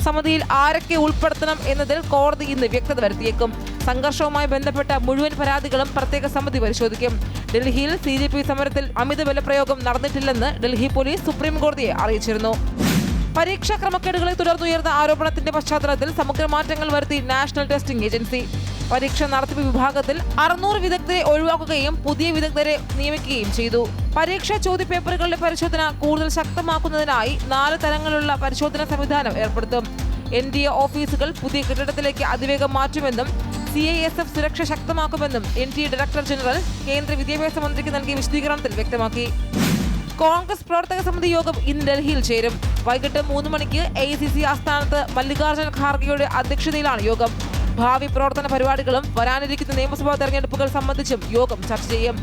സമിതിയിൽ ആരൊക്കെ ഉൾപ്പെടുത്തണം എന്നതിൽ കോടതി ഇന്ന് വ്യക്തത വരുത്തിയേക്കും. സംഘർഷവുമായി ബന്ധപ്പെട്ട മുഴുവൻ പരാതികളും പ്രത്യേക സമിതി പരിശോധിക്കും. ഡൽഹിയിൽ CJP സമരത്തിൽ അമിത ബലപ്രയോഗം നടന്നിട്ടില്ലെന്ന് ഡൽഹി പോലീസ് സുപ്രീം കോടതിയെ അറിയിച്ചിരുന്നു. പരീക്ഷാ ക്രമക്കേടുകളെ തുടർന്നുയർന്ന ആരോപണത്തിന്റെ പശ്ചാത്തലത്തിൽ സമഗ്ര മാറ്റങ്ങൾ വരുത്തി നാഷണൽ ടെസ്റ്റിംഗ് ഏജൻസി. പരീക്ഷ നടത്തിപ്പ് വിഭാഗത്തിൽ 600 വിദഗ്ധരെ ഒഴിവാക്കുകയും പുതിയ വിദഗ്ധരെ നിയമിക്കുകയും ചെയ്തു. പരീക്ഷാ ചോദ്യപേപ്പറുകളുടെ പരിശോധന കൂടുതൽ ശക്തമാക്കുന്നതിനായി 4 തലങ്ങളിലുള്ള പരിശോധനാ സംവിധാനം ഏർപ്പെടുത്തും. NDA ഓഫീസുകൾ പുതിയ കെട്ടിടത്തിലേക്ക് അതിവേഗം മാറ്റുമെന്നും CISF സുരക്ഷ ശക്തമാക്കുമെന്നും NTA ഡയറക്ടർ ജനറൽ കേന്ദ്ര വിദ്യാഭ്യാസ മന്ത്രിക്ക് നൽകിയ വിശദീകരണത്തിൽ വ്യക്തമാക്കി. കോൺഗ്രസ് പ്രവർത്തക സമിതി യോഗം ഇന്ന് ഡൽഹിയിൽ ചേരും. വൈകിട്ട് 3 മണിക്ക് AICC ആസ്ഥാനത്ത് മല്ലികാർജ്ജുന ഖാർഗെയുടെ അധ്യക്ഷതയിലാണ് യോഗം. ഭാവി പ്രവർത്തന പരിപാടികളും വരാനിരിക്കുന്ന നിയമസഭാ തെരഞ്ഞെടുപ്പുകൾ സംബന്ധിച്ചും യോഗം ചർച്ച ചെയ്യും.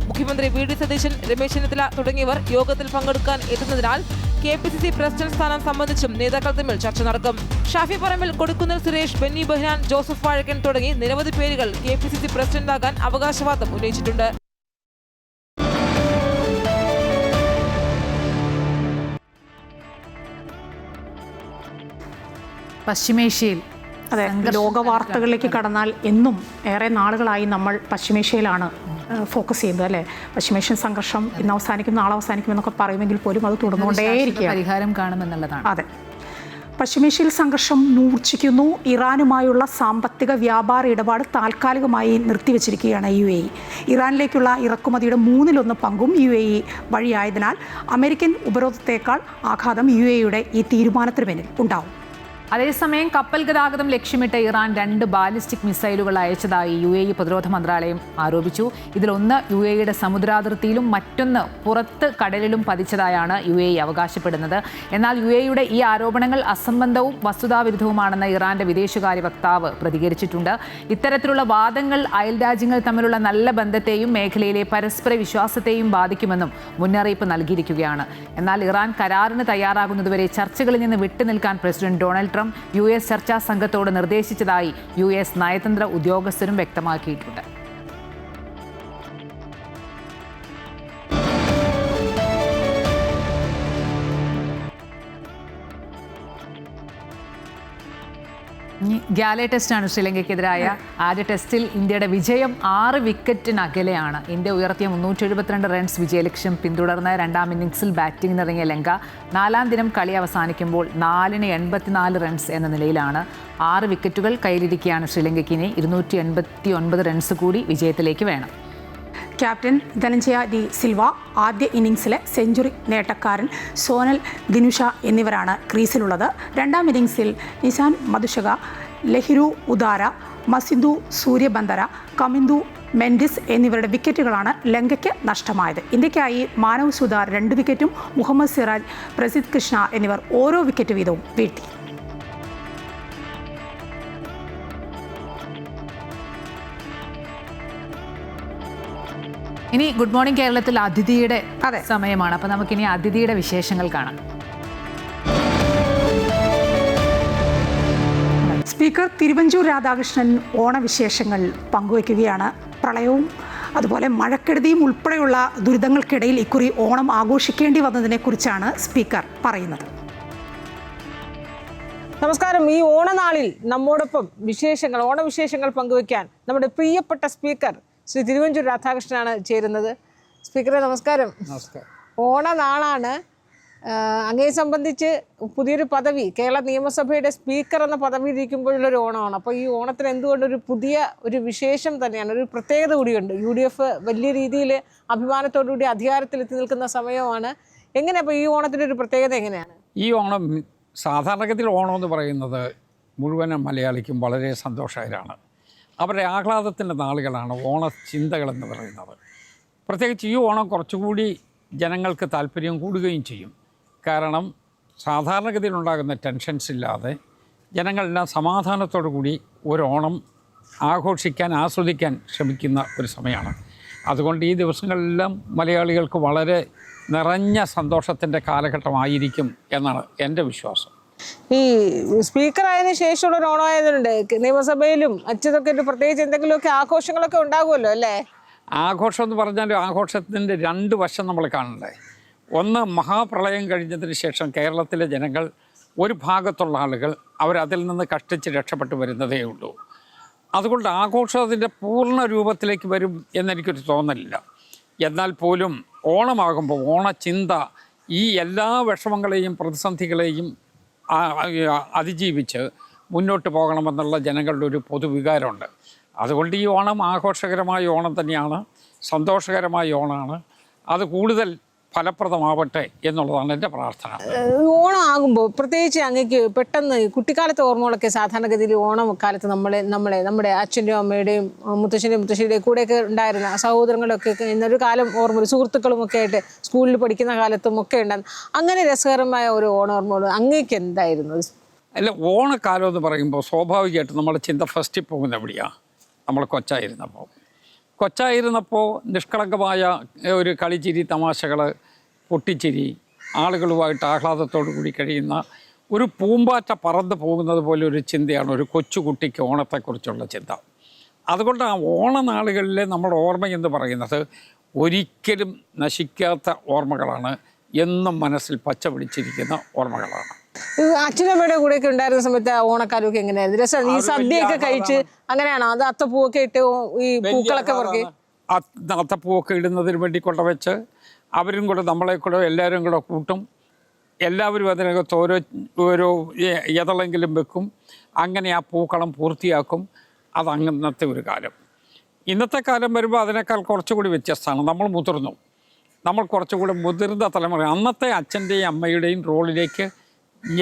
മുഖ്യമന്ത്രി VD സതീശൻ, രമേശ് ചെന്നിത്തല തുടങ്ങിയവർ യോഗത്തിൽ പങ്കെടുക്കാൻ എത്തുന്നതിനാൽ KPCC പ്രസിഡന്റ് സ്ഥാനം സംബന്ധിച്ചും നേതാക്കൾ തമ്മിൽ ചർച്ച നടക്കും. ഷാഫി പറമ്പിൽ, കൊടിക്കുന്നിൽ സുരേഷ്, ബെന്നി ബെഹ്നാൻ, ജോസഫ് വാഴക്കൻ തുടങ്ങി നിരവധി പേരുകൾ KPCC പ്രസിഡന്റാകാൻ അവകാശവാദം ഉന്നയിച്ചിട്ടുണ്ട്. പശ്ചിമേഷ്യയിൽ അതെ, ലോക വാർത്തകളിലേക്ക് കടന്നാൽ എന്നും ഏറെ നാളുകളായി നമ്മൾ പശ്ചിമേഷ്യയിലാണ് ഫോക്കസ് ചെയ്യുന്നത് അല്ലേ. പശ്ചിമേഷ്യൻ സംഘർഷം ഇന്ന് അവസാനിക്കും, നാളെ അവസാനിക്കും എന്നൊക്കെ പറയുമെങ്കിൽ പോലും അത് തുടർന്നുകൊണ്ടേയിരിക്കുക. പരിഹാരം കാണുമെന്നുള്ളതാണ്. അതെ, പശ്ചിമേഷ്യയിൽ സംഘർഷം മൂർച്ഛിക്കുന്നു. ഇറാനുമായുള്ള സാമ്പത്തിക വ്യാപാര ഇടപാട് താൽക്കാലികമായി നിർത്തിവച്ചിരിക്കുകയാണ് UAE. ഇറാനിലേക്കുള്ള ഇറക്കുമതിയുടെ 1/3 പങ്കും UAE വഴിയായതിനാൽ അമേരിക്കൻ ഉപരോധത്തേക്കാൾ ആഘാതം UAEയുടെ ഈ തീരുമാനത്തിന് പിന്നിൽ ഉണ്ടാവും. അതേസമയം കപ്പൽ ഗതാഗതം ലക്ഷ്യമിട്ട് ഇറാൻ 2 ബാലിസ്റ്റിക് മിസൈലുകൾ അയച്ചതായി UAE പ്രതിരോധ മന്ത്രാലയം ആരോപിച്ചു. ഇതിലൊന്ന് UAEയുടെ സമുദ്രാതിർത്തിയിലും മറ്റൊന്ന് പുറത്ത് കടലിലും പതിച്ചതായാണ് UAE അവകാശപ്പെടുന്നത്. എന്നാൽ UAEയുടെ ഈ ആരോപണങ്ങൾ അസംബന്ധവും വസ്തുതാവിരുദ്ധവുമാണെന്ന് ഇറാന്റെ വിദേശകാര്യ വക്താവ് പ്രതികരിച്ചിട്ടുണ്ട്. ഇത്തരത്തിലുള്ള വാദങ്ങൾ അയൽരാജ്യങ്ങൾ തമ്മിലുള്ള നല്ല ബന്ധത്തെയും മേഖലയിലെ പരസ്പര വിശ്വാസത്തെയും ബാധിക്കുമെന്നും മുന്നറിയിപ്പ് നൽകിയിരിക്കുകയാണ്. എന്നാൽ ഇറാൻ കരാറിന് തയ്യാറാകുന്നതുവരെ ചർച്ചകളിൽ നിന്ന് വിട്ടുനിൽക്കാൻ പ്രസിഡന്റ് ഡൊണാൾഡ് ട്രംപ് US ചർച്ചാ സംഘത്തോട് നിർദ്ദേശിച്ചതായി US നയതന്ത്ര ഉദ്യോഗസ്ഥരും വ്യക്തമാക്കിയിട്ടുണ്ട്. ഗാലെ ടെസ്റ്റാണ് ശ്രീലങ്കയ്ക്കെതിരായ ആദ്യ ടെസ്റ്റിൽ ഇന്ത്യയുടെ വിജയം 6 വിക്കറ്റിനകലെയാണ്. ഇന്ത്യ ഉയർത്തിയ 372 റൺസ് വിജയലക്ഷ്യം പിന്തുടർന്ന് 2ാം ഇന്നിംഗ്സിൽ ബാറ്റിംഗിനിറങ്ങിയ ലങ്ക 4ാം ദിനം കളി അവസാനിക്കുമ്പോൾ 4ന് 84 റൺസ് എന്ന നിലയിലാണ്. 6 വിക്കറ്റുകൾ കയ്യിലിരിക്കുകയാണ് ശ്രീലങ്കയ്ക്ക്. ഇനി 289 റൺസ് കൂടി വിജയത്തിലേക്ക് വേണം. ക്യാപ്റ്റൻ ധനഞ്ജയ ഡി സിൽവ, ആദ്യ ഇന്നിംഗ്സിലെ സെഞ്ചുറി നേട്ടക്കാരൻ സോനൽ ഗിനുഷ എന്നിവരാണ് ക്രീസിലുള്ളത്. 2ാം ഇന്നിംഗ്സിൽ നിസാൻ മധുഷക, ലഹിരു ഉദാര, മസിന്ദു സൂര്യബന്ദര, കമിന്ദു മെൻഡിസ് എന്നിവരുടെ വിക്കറ്റുകളാണ് ലങ്കയ്ക്ക് നഷ്ടമായത്. ഇന്ത്യയ്ക്കായി മാനവ് സുധാർ 2 വിക്കറ്റും മുഹമ്മദ് സിറാജ്, പ്രസിദ്ധ് കൃഷ്ണ എന്നിവർ ഓരോ വിക്കറ്റ് വീതവും വീഴ്ത്തി. ഇനി ഗുഡ് മോർണിംഗ് കേരളത്തിൽ അതിഥിയുടെ സമയമാണ്. അപ്പോൾ നമുക്കിനി അതിഥിയുടെ വിശേഷങ്ങൾ കാണാം. സ്പീക്കർ തിരുവഞ്ചൂർ രാധാകൃഷ്ണൻ ഓണവിശേഷങ്ങൾ പങ്കുവയ്ക്കുകയാണ്. പ്രളയവും അതുപോലെ മഴക്കെടുതിയും ഉൾപ്പെടെയുള്ള ദുരിതങ്ങൾക്കിടയിൽ ഇക്കുറി ഓണം ആഘോഷിക്കേണ്ടി വന്നതിനെക്കുറിച്ചാണ് സ്പീക്കർ പറയുന്നത്. നമസ്കാരം. ഈ ഓണനാളിൽ നമ്മോടൊപ്പം ഓണവിശേഷങ്ങൾ പങ്കുവയ്ക്കാൻ നമ്മുടെ പ്രിയപ്പെട്ട സ്പീക്കർ ശ്രീ തിരുവഞ്ചൂർ രാധാകൃഷ്ണനാണ് ചേരുന്നത്. സ്പീക്കറെ നമസ്കാരം. നമസ്കാരം. ഓണനാളാണ്. അങ്ങയെ സംബന്ധിച്ച് പുതിയൊരു പദവി, കേരള നിയമസഭയുടെ സ്പീക്കർ എന്ന പദവിയിലിരിക്കുമ്പോഴുള്ളൊരു ഓണമാണ്. അപ്പോൾ ഈ ഓണത്തിന് എന്തുകൊണ്ടൊരു പുതിയ ഒരു വിശേഷം തന്നെയാണ്, ഒരു പ്രത്യേകത കൂടിയുണ്ട്. UDF വലിയ രീതിയിൽ അഭിമാനത്തോടുകൂടി അധികാരത്തിലെത്തി നിൽക്കുന്ന സമയമാണ്. എങ്ങനെയാണ് അപ്പോൾ ഈ ഓണത്തിൻ്റെ ഒരു പ്രത്യേകത എങ്ങനെയാണ്? ഈ ഓണം സാധാരണഗതിയിൽ ഓണം എന്ന് പറയുന്നത് മുഴുവനും മലയാളിക്കും വളരെ സന്തോഷകരമാണ്. അവരുടെ ആഹ്ലാദത്തിൻ്റെ നാളുകളാണ് ഓണച്ചിന്തകളെന്ന് പറയുന്നത്. പ്രത്യേകിച്ച് ഈ ഓണം കുറച്ചുകൂടി ജനങ്ങൾക്ക് താല്പര്യം കൂടുകയും ചെയ്യും. കാരണം സാധാരണഗതിയിലുണ്ടാകുന്ന ടെൻഷൻസ് ഇല്ലാതെ ജനങ്ങളെല്ലാം സമാധാനത്തോടു കൂടി ഒരു ഓണം ആഘോഷിക്കാൻ, ആസ്വദിക്കാൻ ശ്രമിക്കുന്ന ഒരു സമയമാണ്. അതുകൊണ്ട് ഈ ദിവസങ്ങളെല്ലാം മലയാളികൾക്ക് വളരെ നിറഞ്ഞ സന്തോഷത്തിൻ്റെ കാലഘട്ടമായിരിക്കും എന്നാണ് എൻ്റെ വിശ്വാസം. ഈ സ്പീക്കറായതിനു ശേഷമുള്ള ഒരു ഓണമായതുകൊണ്ട് നിയമസഭയിലും അച്ഛനൊക്കെ ഒരു പ്രത്യേകിച്ച് എന്തെങ്കിലുമൊക്കെ ആഘോഷങ്ങളൊക്കെ ഉണ്ടാകുമല്ലോ അല്ലേ? ആഘോഷം എന്ന് പറഞ്ഞാൽ ആഘോഷത്തിൻ്റെ രണ്ട് വശം നമ്മൾ കാണണ്ടേ. ഒന്ന്, മഹാപ്രളയം കഴിഞ്ഞതിന് ശേഷം കേരളത്തിലെ ജനങ്ങൾ ഒരു ഭാഗത്തുള്ള ആളുകൾ അവരതിൽ നിന്ന് കഷ്ടിച്ച് രക്ഷപ്പെട്ടു വരുന്നതേ ഉള്ളൂ. അതുകൊണ്ട് ആഘോഷം അതിൻ്റെ പൂർണ്ണ രൂപത്തിലേക്ക് വരും എന്നെനിക്കൊരു തോന്നലില്ല. എന്നാൽ പോലും ഓണമാകുമ്പോൾ ഓണച്ചിന്ത ഈ എല്ലാ വിഷമങ്ങളെയും പ്രതിസന്ധികളെയും അതിജീവിച്ച് മുന്നോട്ട് പോകണമെന്നുള്ള ജനങ്ങളുടെ ഒരു പൊതുവികാരമുണ്ട്. അതുകൊണ്ട് ഈ ഓണം ആഘോഷകരമായ ഓണം തന്നെയാണ്, സന്തോഷകരമായ ഓണമാണ്. അത് കൂടുതൽ ഫലപ്രദമാവട്ടെ എന്നുള്ളതാണ് എൻ്റെ പ്രാർത്ഥന. ഓണം ആകുമ്പോൾ പ്രത്യേകിച്ച് അങ്ങേക്ക് പെട്ടെന്ന് കുട്ടിക്കാലത്തെ ഓർമ്മകളൊക്കെ സാധാരണഗതിയിൽ ഓണം കാലത്ത് നമ്മുടെ അച്ഛൻ്റെയും അമ്മയുടെയും മുത്തശ്ശിയുടെയും കൂടെയൊക്കെ ഉണ്ടായിരുന്ന സഹോദരങ്ങളൊക്കെ ഇന്നൊരു കാലം ഓർമ്മ, സുഹൃത്തുക്കളും ഒക്കെ ആയിട്ട് സ്കൂളിൽ പഠിക്കുന്ന കാലത്തും ഒക്കെ ഉണ്ടായിരുന്നു. അങ്ങനെ രസകരമായ ഒരു ഓണോർമ്മകൾ അങ്ങേക്ക് എന്തായിരുന്നു? അല്ല, ഓണക്കാലം എന്ന് പറയുമ്പോൾ സ്വാഭാവികമായിട്ടും നമ്മുടെ ചിന്ത ഫസ്റ്റിൽ പോകുന്ന എവിടെയാണ്? നമ്മൾ കൊച്ചായിരുന്നപ്പോൾ നിഷ്കളങ്കമായ ഒരു കളിച്ചിരി, തമാശകൾ, പൊട്ടിച്ചിരി, ആളുകളുമായിട്ട് ആഹ്ലാദത്തോടു കൂടി കഴിയുന്ന ഒരു പൂമ്പാറ്റ പറന്ന് പോകുന്നത് പോലെ ഒരു ചിന്തയാണ് ഒരു കൊച്ചുകുട്ടിക്ക് ഓണത്തെക്കുറിച്ചുള്ള ചിന്ത. അതുകൊണ്ട് ആ ഓണനാളുകളിലെ നമ്മുടെ ഓർമ്മ എന്ന് പറയുന്നത് ഒരിക്കലും നശിക്കാത്ത ഓർമ്മകളാണ്, എന്നും മനസ്സിൽ പച്ച പിടിച്ചിരിക്കുന്ന ഓർമ്മകളാണ്. അച്ഛനമ്മയുടെ കൂടെയൊക്കെ ഉണ്ടായിരുന്ന സമയത്ത് ഓണക്കാലമൊക്കെ എങ്ങനെയായിരുന്നു? രസം ഈ സദ്യയൊക്കെ കഴിച്ച് അങ്ങനെയാണോ? അത് അത്തപ്പൂവൊക്കെ ഇട്ട് ഈ പൂക്കളൊക്കെ പറക്കി അത്തപ്പൂവൊക്കെ ഇടുന്നതിന് വേണ്ടി കൊണ്ടുവച്ച് അവരും കൂടെ നമ്മളെ കൂടെ എല്ലാവരും കൂടെ കൂട്ടും. എല്ലാവരും അതിനകത്ത് ഓരോ എതളെങ്കിലും വെക്കും. അങ്ങനെ ആ പൂക്കളം പൂർത്തിയാക്കും. അതങ്ങനത്തെ ഒരു കാലം. ഇന്നത്തെ കാലം വരുമ്പോൾ അതിനേക്കാൾ കുറച്ചുകൂടി വ്യത്യസ്തമാണ്. നമ്മൾ മുതിർന്നു, നമ്മൾ കുറച്ചുകൂടി മുതിർന്ന തലമുറ. അന്നത്തെ അച്ഛൻ്റെയും അമ്മയുടെയും റോളിലേക്ക്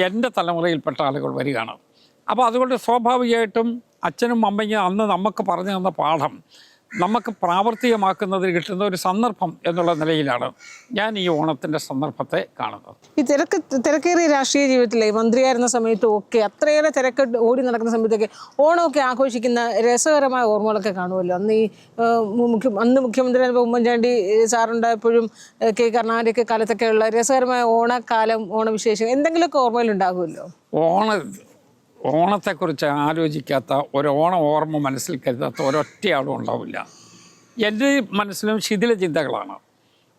എൻ്റെ തലമുറയിൽപ്പെട്ട ആളുകൾ വരികയാണ്. അപ്പോൾ അതുകൊണ്ട് സ്വാഭാവികമായിട്ടും അച്ഛനും അമ്മയും അന്ന് നമുക്ക് പറഞ്ഞു തന്ന പാഠം നമുക്ക് പ്രാവർത്തികമാക്കുന്നതിന് കിട്ടുന്ന ഒരു സന്ദർഭം എന്നുള്ള നിലയിലാണ് ഞാൻ ഈ ഓണത്തിൻ്റെ സന്ദർഭത്തെ കാണുന്നത്. ഈ തിരക്കേറിയ രാഷ്ട്രീയ ജീവിതത്തിലെ മന്ത്രിയായിരുന്ന സമയത്തും ഒക്കെ അത്രയേറെ തിരക്ക് ഓടി നടക്കുന്ന സമയത്തൊക്കെ ഓണമൊക്കെ ആഘോഷിക്കുന്ന രസകരമായ ഓർമ്മകളൊക്കെ കാണുമല്ലോ. അന്ന് മുഖ്യമന്ത്രി ഉമ്മൻചാണ്ടി സാറുണ്ടായപ്പോഴും കെ കരുണാകരൻ്റെ കാലത്തൊക്കെയുള്ള രസകരമായ ഓണക്കാലം, ഓണവിശേഷം എന്തെങ്കിലുമൊക്കെ ഓർമ്മയിലുണ്ടാകുമല്ലോ. ഓണത്തെക്കുറിച്ച് ആലോചിക്കാത്ത ഒരു ഓർമ്മ മനസ്സിൽ കരുതാത്ത ഒരൊറ്റയാളും ഉണ്ടാവില്ല. എൻ്റെ മനസ്സിലും ശിഥില ചിന്തകളാണ്.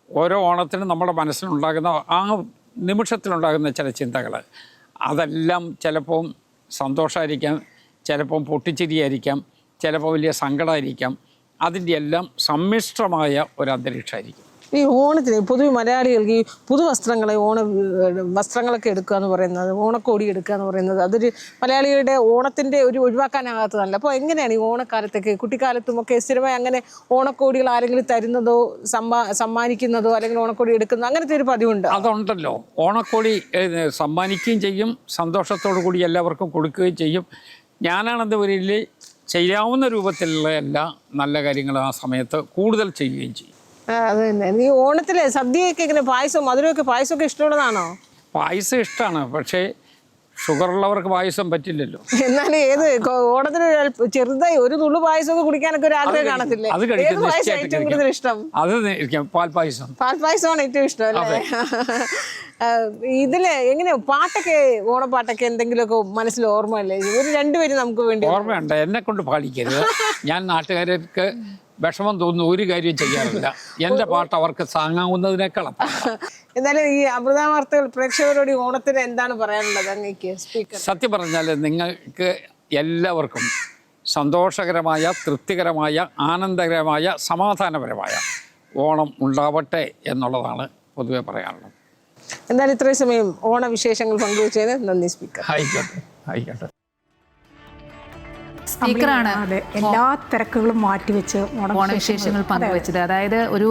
ഓരോ ഓണത്തിനും നമ്മുടെ മനസ്സിലുണ്ടാകുന്ന ആ നിമിഷത്തിലുണ്ടാകുന്ന ചില ചിന്തകൾ, അതെല്ലാം ചിലപ്പോൾ സന്തോഷമായിരിക്കാം, ചിലപ്പം പൊട്ടിച്ചിരിയായിരിക്കാം, ചിലപ്പോൾ വലിയ സങ്കടമായിരിക്കാം. അതിൻ്റെ എല്ലാം സമ്മിശ്രമായ ഒരു അന്തരീക്ഷമായിരിക്കും. ഈ ഓണത്തിന് പൊതുവെ മലയാളികൾക്ക് ഈ പുതുവസ്ത്രങ്ങളെ വസ്ത്രങ്ങളൊക്കെ എടുക്കുക എന്ന് പറയുന്നത്, ഓണക്കോടി എടുക്കുക എന്ന് പറയുന്നത് അതൊരു മലയാളികളുടെ ഓണത്തിൻ്റെ ഒരു ഒഴിവാക്കാനാകാത്തതല്ല. അപ്പോൾ എങ്ങനെയാണ് ഈ ഓണക്കാലത്തൊക്കെ കുട്ടിക്കാലത്തുമൊക്കെ സ്ഥിരമായി അങ്ങനെ ഓണക്കോടികൾ ആരെങ്കിലും തരുന്നതോ സമ്മാനിക്കുന്നതോ അല്ലെങ്കിൽ ഓണക്കോടി എടുക്കുന്നതോ അങ്ങനത്തെ ഒരു പതിവുണ്ട്? അതുണ്ടല്ലോ. ഓണക്കോടി സമ്മാനിക്കുകയും ചെയ്യും, സന്തോഷത്തോടു കൂടി എല്ലാവർക്കും കൊടുക്കുകയും ചെയ്യും. ഞാനാണെന്ന പേരിൽ ചെയ്യാവുന്ന രൂപത്തിലുള്ള എല്ലാ നല്ല കാര്യങ്ങളും ആ സമയത്ത് കൂടുതൽ ചെയ്യുകയും ചെയ്യും. അത് തന്നെ. ഈ ഓണത്തിലെ സദ്യയൊക്കെ ഇങ്ങനെ പായസമൊക്കെ ഇഷ്ടമുള്ളതാണോ? പായസം ഇഷ്ടമാണ്, പക്ഷേ ഷുഗറുള്ളവർക്ക് പായസം പറ്റില്ലല്ലോ. എന്നാലും ഏത് ഓണത്തിന് ചെറുതായി ഒരു തുള്ളു പായസമൊക്കെ കുടിക്കാനൊക്കെ ഒരു ആഗ്രഹം കാണത്തില്ലേ? അത് ഏറ്റവും ഇഷ്ടം പാൽപ്പായസമാണ് ഏറ്റവും ഇഷ്ടം അല്ലേ? ഇതില് എങ്ങനെയാ പാട്ടൊക്കെ, ഓണപ്പാട്ടൊക്കെ എന്തെങ്കിലുമൊക്കെ മനസ്സിൽ ഓർമ്മയല്ലേ? ഒരു രണ്ടുപേരും നമുക്ക് വേണ്ടി ഓർമ്മയുണ്ട്. എന്നെ കൊണ്ട് പാടിക്കരുത്. ഞാൻ നാട്ടുകാർക്ക് വിഷമം തോന്നുന്നു ഒരു കാര്യം ചെയ്യാറില്ല. എൻ്റെ പാട്ട് അവർക്ക് താങ്ങാവുന്നതിനേക്കാളും. എന്നാലും ഈ അമൃത വാർത്തകൾ പ്രേക്ഷകരോട് ഓണത്തിന് എന്താണ് പറയാനുള്ളത് അങ്ങേക്ക് സ്പീക്കർ? സത്യം പറഞ്ഞാൽ നിങ്ങൾക്ക് എല്ലാവർക്കും സന്തോഷകരമായ, തൃപ്തികരമായ, ആനന്ദകരമായ, സമാധാനപരമായ ഓണം ഉണ്ടാവട്ടെ എന്നുള്ളതാണ് പൊതുവെ പറയാനുള്ളത്. എന്തായാലും ഇത്രയും സമയം ഓണവിശേഷങ്ങൾ പങ്കുവച്ചതിന് നന്ദി സ്പീക്കർ. ആയിക്കോട്ടെ. സ്പീക്കറാണ് അതെ, എല്ലാ തിരക്കുകളും മാറ്റിവെച്ച് ഓണവിശേഷങ്ങൾ പങ്കുവച്ചത്. അതായത് ഒരു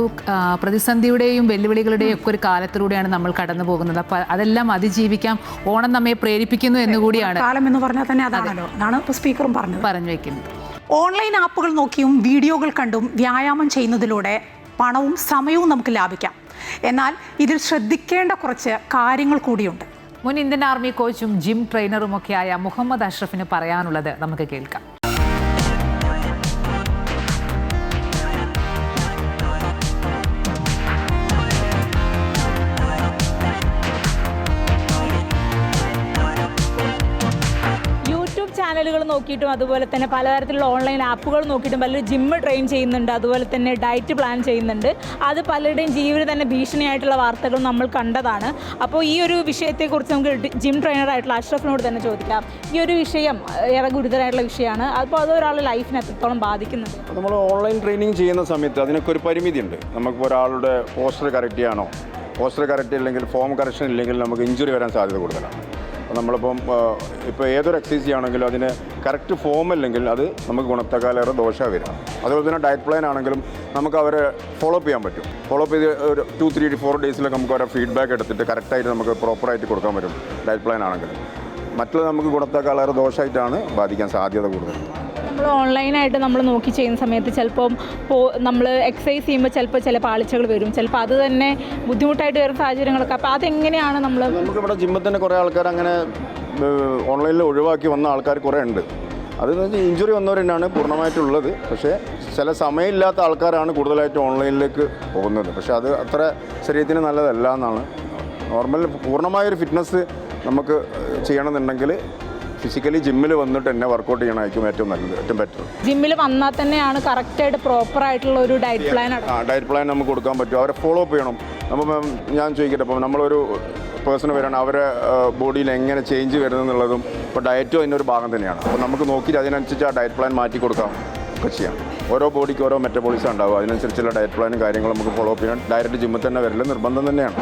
പ്രതിസന്ധിയുടെയും വെല്ലുവിളികളുടെയും ഒക്കെ ഒരു കാലത്തിലൂടെയാണ് നമ്മൾ കടന്നു പോകുന്നത്. അപ്പോൾ അതെല്ലാം അതിജീവിക്കാം ഓണം നമ്മെ പ്രേരിപ്പിക്കുന്നു എന്നുകൂടിയാണ് കാലം എന്ന് പറഞ്ഞാൽ തന്നെ അതാണല്ലോ. അതാണ് ഇപ്പോൾ സ്പീക്കറും പറഞ്ഞു വെക്കുന്നത്. ഓൺലൈൻ ആപ്പുകൾ നോക്കിയും വീഡിയോകൾ കണ്ടും വ്യായാമം ചെയ്യുന്നതിലൂടെ പണവും സമയവും നമുക്ക് ലാഭിക്കാം. എന്നാൽ ഇതിൽ ശ്രദ്ധിക്കേണ്ട കുറച്ച് കാര്യങ്ങൾ കൂടിയുണ്ട്. മുൻ ഇന്ത്യൻ ആർമി കോച്ചും ജിം ട്രെയിനറുമൊക്കെയായ മുഹമ്മദ് അഷ്റഫിന് പറയാനുള്ളത് നമുക്ക് കേൾക്കാം. ചാനലുകൾ നോക്കിയിട്ടും അതുപോലെ തന്നെ പലതരത്തിലുള്ള ഓൺലൈൻ ആപ്പുകൾ നോക്കിയിട്ടും പലരും ജിമ്മ് ട്രെയിൻ ചെയ്യുന്നുണ്ട്, അതുപോലെ തന്നെ ഡയറ്റ് പ്ലാൻ ചെയ്യുന്നുണ്ട്. അത് പലരുടെയും ജീവന് തന്നെ ഭീഷണിയായിട്ടുള്ള വാർത്തകൾ നമ്മൾ കണ്ടതാണ്. അപ്പോൾ ഈ ഒരു വിഷയത്തെക്കുറിച്ച് നമുക്ക് ജിം ട്രെയിനറായിട്ടുള്ള അഷ്റഫിനോട് തന്നെ ചോദിക്കാം. ഈ ഒരു വിഷയം ഏറെ ഗുരുതരമായിട്ടുള്ള വിഷയമാണ്. അപ്പോൾ അത് ഒരാളുടെ ലൈഫിനെ എത്രത്തോളം ബാധിക്കുന്നുണ്ട്? നമ്മൾ ഓൺലൈൻ ട്രെയിനിങ് ചെയ്യുന്ന സമയത്ത് അതിനൊക്കെ ഒരു പരിമിതിയുണ്ട്. നമുക്ക് ഒരാളുടെ പോസ്റ്റർ കറക്റ്റ് ചെയ്യാനോ, പോസ്റ്റർ കറക്റ്റ് ഇല്ലെങ്കിൽ ഫോം കറക്ഷൻ ഇല്ലെങ്കിൽ നമുക്ക് ഇഞ്ചുറി വരാൻ സാധ്യത കൂടുതലാണ്. നമ്മളിപ്പം ഇപ്പോൾ ഏതൊരു എക്സസൈസ് ചെയ്യുകയാണെങ്കിലും അതിന് കറക്റ്റ് ഫോം അല്ലെങ്കിൽ അത് നമുക്ക് ഗുണത്തെക്കാളേറെ ദോഷമാണ് വരിക. അതുപോലെ തന്നെ ഡയറ്റ് പ്ലാൻ ആണെങ്കിലും നമുക്ക് അവരെ ഫോളോ അപ്പ് ചെയ്യാൻ പറ്റും. ഫോളോ അപ്പ് ചെയ്ത് ഒരു 2-3-4 ഡേയ്സിലൊക്കെ നമുക്ക് അവരെ ഫീഡ്ബാക്ക് എടുത്തിട്ട് കറക്റ്റായിട്ട് നമുക്ക് പ്രോപ്പറായിട്ട് കൊടുക്കാൻ പറ്റും ഡയറ്റ് പ്ലാൻ ആണെങ്കിലും. മറ്റുള്ളത് നമുക്ക് ഗുണത്തെക്കാളേറെ ദോഷമായിട്ടാണ് ബാധിക്കാൻ സാധ്യത കൂടുതൽ. നമ്മൾ ഓൺലൈനായിട്ട് നമ്മൾ നോക്കി ചെയ്യുന്ന സമയത്ത് ചിലപ്പം നമ്മൾ എക്സസൈസ് ചെയ്യുമ്പോൾ ചിലപ്പോൾ ചില പാളിച്ചകൾ വരും, ചിലപ്പോൾ അത് തന്നെ ബുദ്ധിമുട്ടായിട്ട് വരുന്ന സാഹചര്യങ്ങളൊക്കെ. അപ്പോൾ അതെങ്ങനെയാണ് നമുക്കിവിടെ ജിമ്മിൽ തന്നെ കുറേ ആൾക്കാർ അങ്ങനെ ഓൺലൈനിൽ ഒഴിവാക്കി വന്ന ആൾക്കാർ കുറേ ഉണ്ട്. അതെന്ന് വെച്ചാൽ ഇഞ്ചുറി വന്നവർ തന്നെയാണ് പൂർണ്ണമായിട്ടുള്ളത്. പക്ഷേ ചില സമയമില്ലാത്ത ആൾക്കാരാണ് കൂടുതലായിട്ട് ഓൺലൈനിലേക്ക് പോകുന്നത്. പക്ഷേ അത് അത്ര ശരീരത്തിന് നല്ലതല്ല എന്നാണ്. നോർമൽ പൂർണ്ണമായൊരു ഫിറ്റ്നസ് നമുക്ക് ചെയ്യണമെന്നുണ്ടെങ്കിൽ ഫിസിക്കലി ജിമ്മിൽ വന്നിട്ട് തന്നെ വർക്കൗട്ട് ചെയ്യണമായിരിക്കും ഏറ്റവും നല്ലത്, ഏറ്റവും ബെറ്റർ. ജിമ്മിൽ വന്നാൽ തന്നെയാണ് കറക്റ്റായിട്ട് പ്രോപ്പറായിട്ടുള്ള ഒരു ഡയറ്റ് പ്ലാൻ ഡയറ്റ് പ്ലാൻ നമുക്ക് കൊടുക്കാൻ പറ്റും. അവരെ ഫോളോ അപ്പ് ചെയ്യണം. ഞാൻ ചോദിക്കട്ടെ, ഇപ്പം നമ്മളൊരു പേഴ്സൺ വരികയാണ്, അവരെ ബോഡിയിൽ എങ്ങനെ ചേഞ്ച് വരുന്നതെന്നുള്ളതും ഇപ്പോൾ ഡയറ്റും അതിൻ്റെ ഒരു ഭാഗം തന്നെയാണ്. അപ്പോൾ നമുക്ക് നോക്കിയിട്ട് അതിനനുസരിച്ച് ആ ഡയറ്റ് പ്ലാൻ മാറ്റി കൊടുക്കാം ഒക്കെ ചെയ്യാം. ഓരോ ബോഡിക്ക് ഓരോ മെറ്റബോളിസം ഉണ്ടാവും. അതിനനുസരിച്ചുള്ള ഡയറ്റ് പ്ലാനും കാര്യങ്ങളും നമുക്ക് ഫോളോ അപ്പ് ചെയ്യാൻ ഡയറക്റ്റ് ജിമ്മിൽ തന്നെ വരൽ നിർബന്ധം തന്നെയാണ്.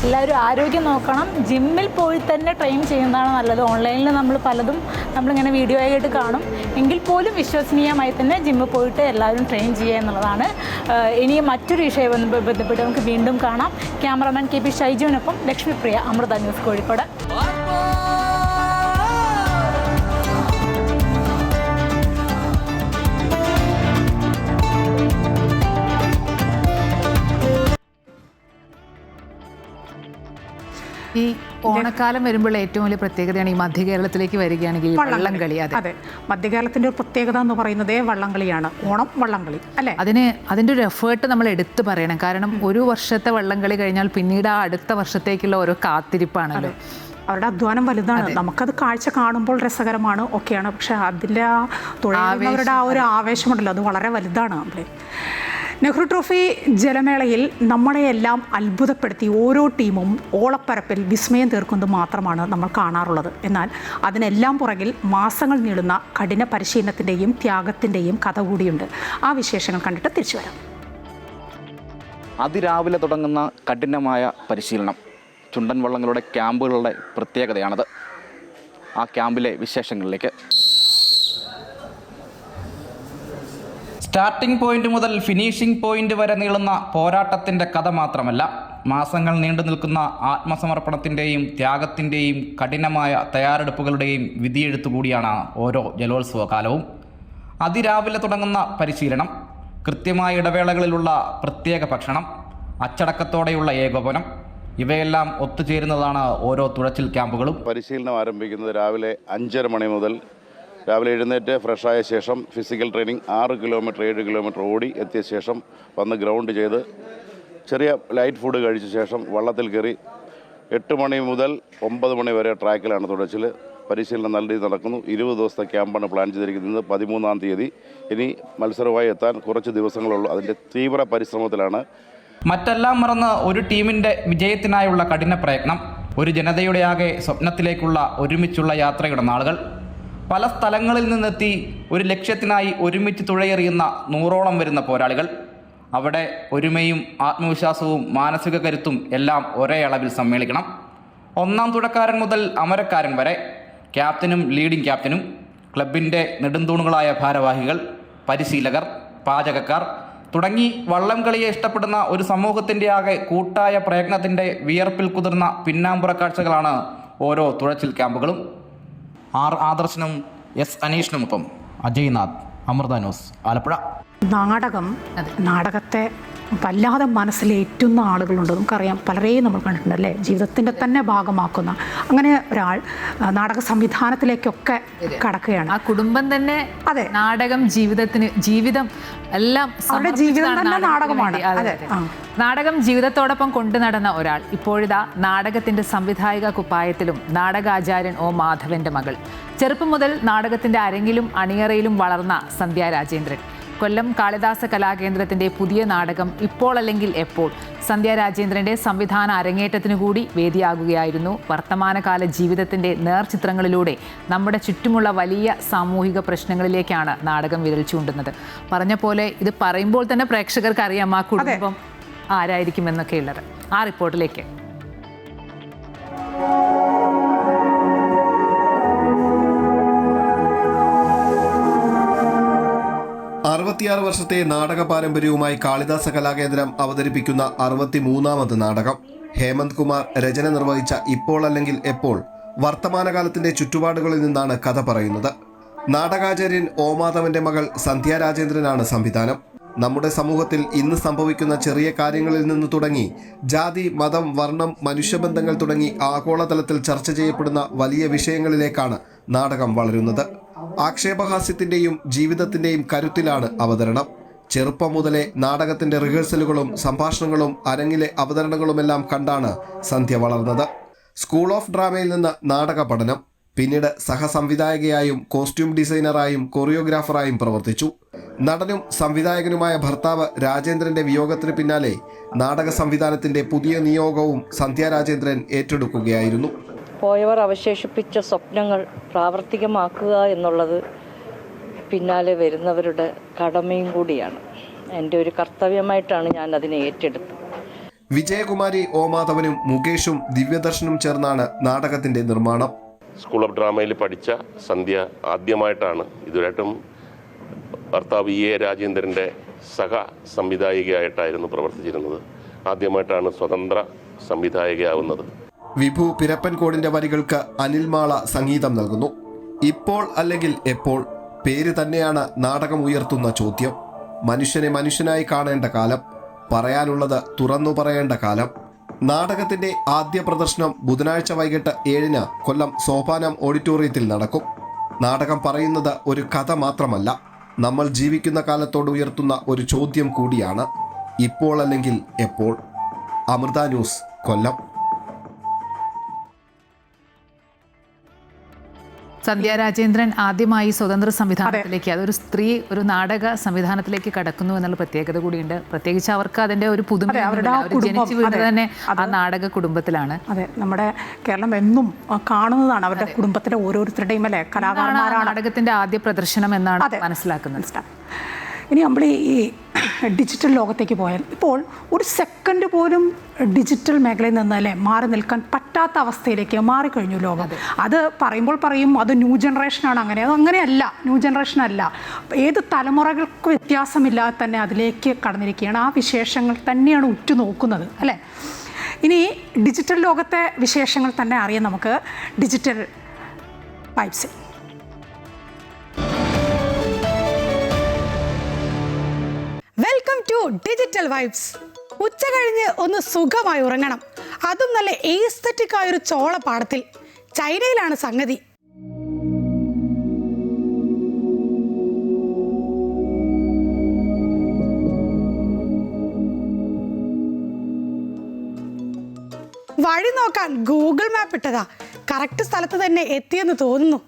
എല്ലാവരും ആരോഗ്യം നോക്കണം. ജിമ്മിൽ പോയി തന്നെ ട്രെയിൻ ചെയ്യുന്നതാണ് നല്ലത്. ഓൺലൈനിൽ നമ്മൾ പലതും നമ്മളിങ്ങനെ വീഡിയോ ആയിട്ട് കാണും. എങ്കിൽ പോലും വിശ്വസനീയമായി തന്നെ ജിമ്മിൽ പോയിട്ട് എല്ലാവരും ട്രെയിൻ ചെയ്യുക എന്നുള്ളതാണ്. ഇനി മറ്റൊരു വിഷയം ബന്ധപ്പെട്ട് നമുക്ക് വീണ്ടും കാണാം. ക്യാമറമാൻ KP ഷൈജുവിനൊപ്പം ലക്ഷ്മിപ്രിയ, അമൃത ന്യൂസ്, കോഴിക്കോട്. ഈ ഓണക്കാലം വരുമ്പോൾ ഏറ്റവും വലിയ പ്രത്യേകതയാണ് ഈ മധ്യ കേരളത്തിലേക്ക് വരികയാണെങ്കിൽ വള്ളംകളി. അതെ, മധ്യകേരളത്തിന്റെ ഒരു പ്രത്യേകത എന്ന് പറയുന്നത് വള്ളംകളിയാണ്. ഓണം വള്ളംകളി അല്ലേ? അതിൻ്റെ ഒരു എഫേർട്ട് നമ്മൾ എടുത്തു പറയണം. കാരണം ഒരു വർഷത്തെ വള്ളംകളി കഴിഞ്ഞാൽ പിന്നീട് ആ അടുത്ത വർഷത്തേക്കുള്ള ഓരോ കാത്തിരിപ്പാണല്ലോ. അവരുടെ അധ്വാനം വലുതാണ്. നമുക്കത് കാഴ്ച കാണുമ്പോൾ രസകരമാണ്, ഒക്കെയാണ്. പക്ഷെ അതിലെ തുഴയുന്നവരുടെ ആ ഒരു ആവേശമുണ്ടല്ലോ, അത് വളരെ വലുതാണ്. നമ്മുടെ നെഹ്റു ട്രോഫി ജലമേളയിൽ നമ്മളെയെല്ലാം അത്ഭുതപ്പെടുത്തി ഓരോ ടീമും ഓളപ്പരപ്പിൽ വിസ്മയം തീർക്കുന്നത് മാത്രമാണ് നമ്മൾ കാണാറുള്ളത്. എന്നാൽ അതിനെല്ലാം പുറകിൽ മാസങ്ങൾ നീളുന്ന കഠിന പരിശീലനത്തിൻ്റെയും ത്യാഗത്തിൻ്റെയും കഥ കൂടിയുണ്ട്. ആ വിശേഷങ്ങൾ കണ്ടിട്ട് തിരിച്ചു വരാം. അതിരാവിലെ തുടങ്ങുന്ന കഠിനമായ പരിശീലനം ചുണ്ടൻ വള്ളങ്ങളുടെ ക്യാമ്പുകളുടെ പ്രത്യേകതയാണത്. ആ ക്യാമ്പിലെ വിശേഷങ്ങളിലേക്ക്. സ്റ്റാർട്ടിംഗ് പോയിന്റ് മുതൽ ഫിനിഷിംഗ് പോയിന്റ് വരെ നീളുന്ന പോരാട്ടത്തിൻ്റെ കഥ മാത്രമല്ല, മാസങ്ങൾ നീണ്ടു നിൽക്കുന്ന ആത്മസമർപ്പണത്തിൻ്റെയും ത്യാഗത്തിൻ്റെയും കഠിനമായ തയ്യാറെടുപ്പുകളുടെയും വിധിയെഴുത്തു കൂടിയാണ് ഓരോ ജലോത്സവ കാലവും. അതിരാവിലെ തുടങ്ങുന്ന പരിശീലനം, കൃത്യമായ ഇടവേളകളിലുള്ള പ്രത്യേക ഭക്ഷണം, അച്ചടക്കത്തോടെയുള്ള ഏകോപനം, ഇവയെല്ലാം ഒത്തുചേരുന്നതാണ് ഓരോ തുഴച്ചിൽ ക്യാമ്പുകളും. പരിശീലനം ആരംഭിക്കുന്നത് രാവിലെ 5:30 മണി മുതൽ. രാവിലെ എഴുന്നേറ്റ് ഫ്രഷായ ശേഷം ഫിസിക്കൽ ട്രെയിനിങ് 6 കിലോമീറ്റർ 7 കിലോമീറ്റർ ഓടി എത്തിയ ശേഷം വന്ന് ഗ്രൗണ്ട് ചെയ്ത് ചെറിയ ലൈറ്റ് ഫുഡ് കഴിച്ച ശേഷം വള്ളത്തിൽ കയറി 8 മണി മുതൽ 9 മണി വരെ ട്രാക്കിലാണ് തുഴച്ചിൽ. പരിശീലനം നല്ല രീതിയിൽ നടക്കുന്നു. 20 ദിവസത്തെ ക്യാമ്പാണ് പ്ലാൻ ചെയ്തിരിക്കുന്നത്. 13-ാം തീയതി. ഇനി മത്സരമായി എത്താൻ കുറച്ച് ദിവസങ്ങളുള്ളൂ. അതിൻ്റെ തീവ്ര പരിശ്രമത്തിലാണ്. മറ്റെല്ലാം മറന്ന് ഒരു ടീമിൻ്റെ വിജയത്തിനായുള്ള കഠിന പ്രയത്നം, ഒരു ജനതയുടെ ആകെ സ്വപ്നത്തിലേക്കുള്ള ഒരുമിച്ചുള്ള യാത്രയുടെ നാളുകൾ. പല സ്ഥലങ്ങളിൽ നിന്നെത്തി ഒരു ലക്ഷ്യത്തിനായി ഒരുമിച്ച് തുഴയെറിയുന്ന 100ഓളം വരുന്ന പോരാളികൾ. അവിടെ ഒരുമയും ആത്മവിശ്വാസവും മാനസിക കരുത്തും എല്ലാം ഒരേ അളവിൽ സമ്മേളിക്കണം. ഒന്നാം തുടക്കാരൻ മുതൽ അമരക്കാരൻ വരെ, ക്യാപ്റ്റനും ലീഡിംഗ് ക്യാപ്റ്റനും, ക്ലബിൻ്റെ നെടുന്തൂണുകളായ ഭാരവാഹികൾ, പരിശീലകർ, പാചകക്കാർ തുടങ്ങി വള്ളം കളിയെ ഇഷ്ടപ്പെടുന്ന ഒരു സമൂഹത്തിൻ്റെ ആകെ കൂട്ടായ പ്രയത്നത്തിൻ്റെ വിയർപ്പിൽ കുതിർന്ന പിന്നാമ്പുറ കാഴ്ചകളാണ് ഓരോ തുഴച്ചിൽ ക്യാമ്പുകളും. ആർ ആദർശനും എസ് അനീഷിനുമൊപ്പം അജയ്നാഥ്, അമൃത ന്യൂസ്, ആലപ്പുഴ. നാടകത്തെ വല്ലാതെ മനസ്സിലേറ്റുന്ന ആളുകളുണ്ട്. നമുക്കറിയാം, പലരെയും നമ്മൾ കണ്ടിട്ടുണ്ട് അല്ലേ, ജീവിതത്തിൻ്റെ തന്നെ ഭാഗമാക്കുന്ന അങ്ങനെ ഒരാൾ നാടക സംവിധാനത്തിലേക്കൊക്കെ കടക്കുകയാണ്. ആ കുടുംബം തന്നെ അതെ, നാടകം ജീവിതം എല്ലാം അവരുടെ ജീവിതം തന്നെ നാടകമാണ്. അതെ, നാടകം ജീവിതത്തോടൊപ്പം കൊണ്ടു നടന്ന ഒരാൾ ഇപ്പോഴിതാ നാടകത്തിന്റെ സംവിധായിക കുപ്പായത്തിലും. നാടകാചാര്യൻ ഒ മാധവന്റെ മകൾ. ചെറുപ്പം മുതൽ നാടകത്തിന്റെ അരങ്ങിലും അണിയറയിലും വളർന്ന സന്ധ്യ രാജേന്ദ്രൻ. കൊല്ലം കാളിദാസ കലാകേന്ദ്രത്തിന്റെ പുതിയ നാടകം ഇപ്പോൾ അല്ലെങ്കിൽ എപ്പോൾ സന്ധ്യ രാജേന്ദ്രന്റെ സംവിധാന അരങ്ങേറ്റത്തിനു കൂടി വേദിയാകുകയായിരുന്നു. വർത്തമാനകാല ജീവിതത്തിന്റെ നേർചിത്രങ്ങളിലൂടെ നമ്മുടെ ചുറ്റുമുള്ള വലിയ സാമൂഹിക പ്രശ്നങ്ങളിലേക്കാണ് നാടകം വിരൽ ചൂണ്ടുന്നത്. പറഞ്ഞ പോലെ ഇത് പറയുമ്പോൾ തന്നെ പ്രേക്ഷകർക്ക് അറിയാം ആ കുടുംബം ആരായിരിക്കുമെന്നൊക്കെയുള്ളത്. ആ റിപ്പോർട്ടിലേക്ക്. 66 വർഷത്തെ നാടക പാരമ്പര്യവുമായി കാളിദാസ കലാകേന്ദ്രം അവതരിപ്പിക്കുന്ന 63ാമത് നാടകം. ഹേമന്ത് കുമാർ രചന നിർവഹിച്ച ഇപ്പോൾ അല്ലെങ്കിൽ എപ്പോൾ വർത്തമാനകാലത്തിന്റെ ചുറ്റുപാടുകളിൽ നിന്നാണ് കഥ പറയുന്നത്. നാടകാചാര്യൻ ഒ മാധവന്റെ മകൾ സന്ധ്യ രാജേന്ദ്രനാണ് സംവിധാനം. നമ്മുടെ സമൂഹത്തിൽ ഇന്ന് സംഭവിക്കുന്ന ചെറിയ കാര്യങ്ങളിൽ നിന്ന് തുടങ്ങി ജാതി, മതം, വർണ്ണം, മനുഷ്യബന്ധങ്ങൾ തുടങ്ങി ആഗോളതലത്തിൽ ചർച്ച ചെയ്യപ്പെടുന്ന വലിയ വിഷയങ്ങളിലേക്കാണ് നാടകം വളരുന്നത്. ആക്ഷേപഹാസ്യത്തിന്റെയും ജീവിതത്തിന്റെയും കരുത്തിലാണ് അവതരണം. ചെറുപ്പം മുതലേ നാടകത്തിന്റെ റിഹേഴ്സലുകളും സംഭാഷണങ്ങളും അരങ്ങിലെ അവതരണങ്ങളുമെല്ലാം കണ്ടാണ് സന്ധ്യ വളർന്നത്. സ്കൂൾ ഓഫ് ഡ്രാമയിൽ നിന്ന് നാടക പഠനം, പിന്നീട് സഹസംവിധായകയായും കോസ്റ്റ്യൂം ഡിസൈനറായും കൊറിയോഗ്രാഫറായും പ്രവർത്തിച്ചു. നടനും സംവിധായകനുമായ ഭർത്താവ് രാജേന്ദ്രന്റെ വിയോഗത്തിന് പിന്നാലെ നാടക സംവിധാനത്തിന്റെ പുതിയ നിയോഗവും സന്ധ്യ രാജേന്ദ്രൻ ഏറ്റെടുക്കുകയായിരുന്നു. പോയവർ അവശേഷിപ്പിച്ച സ്വപ്നങ്ങൾ പ്രാവർത്തികമാക്കുക എന്നുള്ളത് പിന്നാലെ വരുന്നവരുടെ കടമയും കൂടിയാണ്. എൻ്റെ ഒരു കർത്തവ്യമായിട്ടാണ് ഞാൻ അതിനെ ഏറ്റെടുത്തത്. വിജയകുമാരി ഒ മാധവനും മുകേഷും ദിവ്യദർശനും ചേർന്നാണ് നാടകത്തിന്റെ നിർമ്മാണം. സ്കൂൾ ഓഫ് ഡ്രാമയിൽ പഠിച്ച സന്ധ്യ ആദ്യമായിട്ടാണ് ഇതുവരായിട്ടും ഭർത്താവ് ഇ എ രാജേന്ദ്രൻ്റെ സഹ സംവിധായികയായിട്ടായിരുന്നു പ്രവർത്തിച്ചിരുന്നത്. ആദ്യമായിട്ടാണ് സ്വതന്ത്ര സംവിധായികയാവുന്നത്. വിഭു പിരപ്പൻകോടിന്റെ വരികൾക്ക് അനിൽ മാള സംഗീതം നൽകുന്നു. ഇപ്പോൾ അല്ലെങ്കിൽ എപ്പോൾ പേര് തന്നെയാണ് നാടകം ഉയർത്തുന്ന ചോദ്യം. മനുഷ്യനെ മനുഷ്യനായി കാണേണ്ട കാലം, പറയാനുള്ളത് തുറന്നു പറയേണ്ട കാലം. നാടകത്തിന്റെ ആദ്യ പ്രദർശനം ബുധനാഴ്ച വൈകിട്ട് 7-ന് കൊല്ലം സോപാനം ഓഡിറ്റോറിയത്തിൽ നടക്കും. നാടകം പറയുന്നത് ഒരു കഥ മാത്രമല്ല, നമ്മൾ ജീവിക്കുന്ന കാലത്തോട് ഉയർത്തുന്ന ഒരു ചോദ്യം കൂടിയാണ്. ഇപ്പോൾ അല്ലെങ്കിൽ എപ്പോൾ. അമൃത ന്യൂസ്, കൊല്ലം. സന്ധ്യ രാജേന്ദ്രൻ ആദ്യമായി സ്വതന്ത്ര സംവിധാനത്തിലേക്ക്, അതൊരു സ്ത്രീ ഒരു നാടക സംവിധാനത്തിലേക്ക് കടക്കുന്നു എന്നുള്ള പ്രത്യേകത കൂടിയുണ്ട്. പ്രത്യേകിച്ച് അവർക്ക് അതിന്റെ ഒരു പുതുമ, ജനിച്ചു വീണത് തന്നെ ആ നാടക കുടുംബത്തിലാണ്. അതെ, നമ്മുടെ കേരളം എന്നും കാണുന്നതാണ് അവരുടെ കുടുംബത്തിലെ ഓരോരുത്തരുടെയും അല്ലെ കലാകാരന്മാരാണ്. നാടകത്തിന്റെ ആദ്യ പ്രദർശനം എന്നാണ് മനസ്സിലാക്കുന്നത്. ഇനി നമ്മൾ ഈ ഡിജിറ്റൽ ലോകത്തേക്ക് പോയാൽ ഇപ്പോൾ ഒരു സെക്കൻഡ് പോലും ഡിജിറ്റൽ മേഖലയിൽ നിന്ന് അല്ലേ മാറി നിൽക്കാൻ പറ്റാത്ത അവസ്ഥയിലേക്ക് മാറിക്കഴിഞ്ഞു ലോകം. അത് പറയുമ്പോൾ പറയും അത് ന്യൂ ജനറേഷനാണ്. അങ്ങനെയല്ല, ന്യൂ ജനറേഷൻ അല്ല. ഏത് തലമുറകൾക്ക് വ്യത്യാസമില്ലാതെ തന്നെ അതിലേക്ക് കടന്നിരിക്കുകയാണ്. ആ വിശേഷങ്ങൾ തന്നെയാണ് ഉറ്റുനോക്കുന്നത് അല്ലേ. ഇനി ഡിജിറ്റൽ ലോകത്തെ വിശേഷങ്ങൾ തന്നെ അറിയാം നമുക്ക് ഡിജിറ്റൽ വൈബ്സിൽ. Welcome to Digital Vibes. ഉച്ച കഴിഞ്ഞ് ഒന്ന് സുഖമായി ഉറങ്ങണം, അതും നല്ല എസ്തറ്റിക് ആയൊരു ചോളപ്പാടത്തിൽ. ചൈനയിലാണ് സംഗതി. വഴി നോക്കാൻ ഗൂഗിൾ മാപ്പ് ഇട്ടതാ. കറക്റ്റ് സ്ഥലത്ത് തന്നെ എത്തിയെന്ന് തോന്നുന്നു.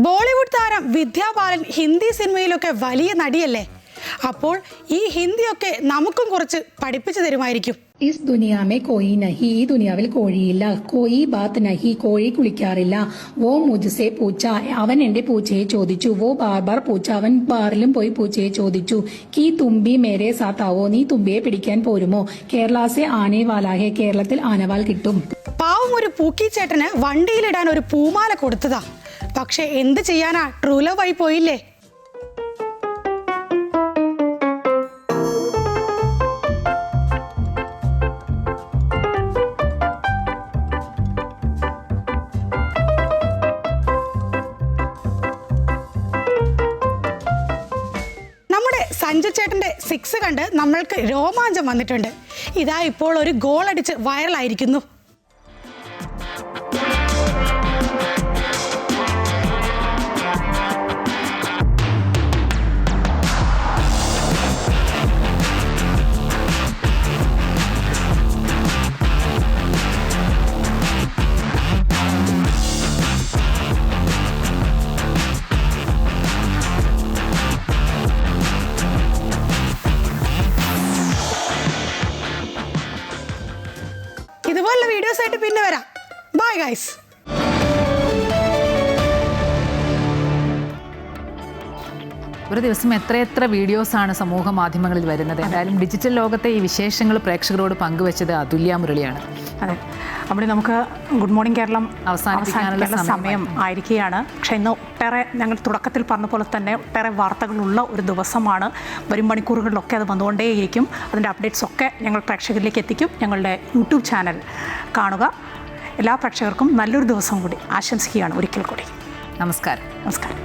ബോളിവുഡ് താരം വിദ്യാ ബാലൻ ഹിന്ദി സിനിമയിലൊക്കെ വലിയ നടിയല്ലേ? അപ്പോൾ ഈ ഹിന്ദിയൊക്കെ നമുക്കും കുറച്ച് പഠിപ്പിച്ചു തരുമായിരിക്കും. ഇസ് ദുനിയാമേ കോയി നഹി, ഈ ദുനിയാവിൽ കോഴിയില്ല. കോയി ബാത്ത് നഹി, കോഴി കുളിക്കാറില്ല. വോ മുജ്സെ പൂച്ച, അവൻ എന്റെ പൂച്ചയെ ചോദിച്ചു. വോ ബാർ ബാർ പൂച്ച, അവൻ ബാറിലും പോയി പൂച്ചയെ ചോദിച്ചു. കി തുമ്പി മേരെ സാത്താവോ, നീ തുമ്പിയെ പിടിക്കാൻ പോരുമോ? കേരളാസെ ആനെ വാലാഹെ, കേരളത്തിൽ ആനവാൽ കിട്ടും. പാവം ഒരു പൂക്കി ചേട്ടന് വണ്ടിയിലിടാൻ ഒരു പൂമാല കൊടുത്തതാ. പക്ഷെ എന്ത് ചെയ്യാനാ, ട്രൂ ലവ് ആയി പോയില്ലേ. നമ്മുടെ സഞ്ജു ചേട്ടന്റെ 6 കണ്ട് നമ്മൾക്ക് രോമാഞ്ചം വന്നിട്ടുണ്ട്. ഇതാ ഇപ്പോൾ ഒരു ഗോൾ അടിച്ച് വൈറലായിരിക്കുന്നു. ഇതുപോലുള്ള വീഡിയോസ് ആയിട്ട് പിന്നെ വരാം. Bye guys. ഒരു ദിവസം എത്രയെത്ര വീഡിയോസാണ് സമൂഹ മാധ്യമങ്ങളിൽ വരുന്നത്. എന്തായാലും ഡിജിറ്റൽ ലോകത്തെ ഈ വിശേഷങ്ങൾ പ്രേക്ഷകരോട് പങ്കുവച്ചത് അതുല്യ മുരളിയാണ്. അതെ, അവിടെ നമുക്ക് ഗുഡ് മോർണിംഗ് കേരളം അവസാനിപ്പിക്കാനുള്ള സമയം ആയിരിക്കുകയാണ്. പക്ഷേ ഇന്ന് ഒട്ടേറെ, ഞങ്ങൾ തുടക്കത്തിൽ പറഞ്ഞ പോലെ തന്നെ ഒട്ടേറെ വാർത്തകളുള്ള ഒരു ദിവസമാണ്. വരും മണിക്കൂറുകളിലൊക്കെ അത് വന്നുകൊണ്ടേയിരിക്കും. അതിൻ്റെ അപ്ഡേറ്റ്സ് ഒക്കെ ഞങ്ങൾ പ്രേക്ഷകരിലേക്ക് എത്തിക്കും. ഞങ്ങളുടെ യൂട്യൂബ് ചാനൽ കാണുക. എല്ലാ പ്രേക്ഷകർക്കും നല്ലൊരു ദിവസം കൂടി ആശംസിക്കുകയാണ് ഒരിക്കൽ കൂടി. നമസ്കാരം. നമസ്കാരം.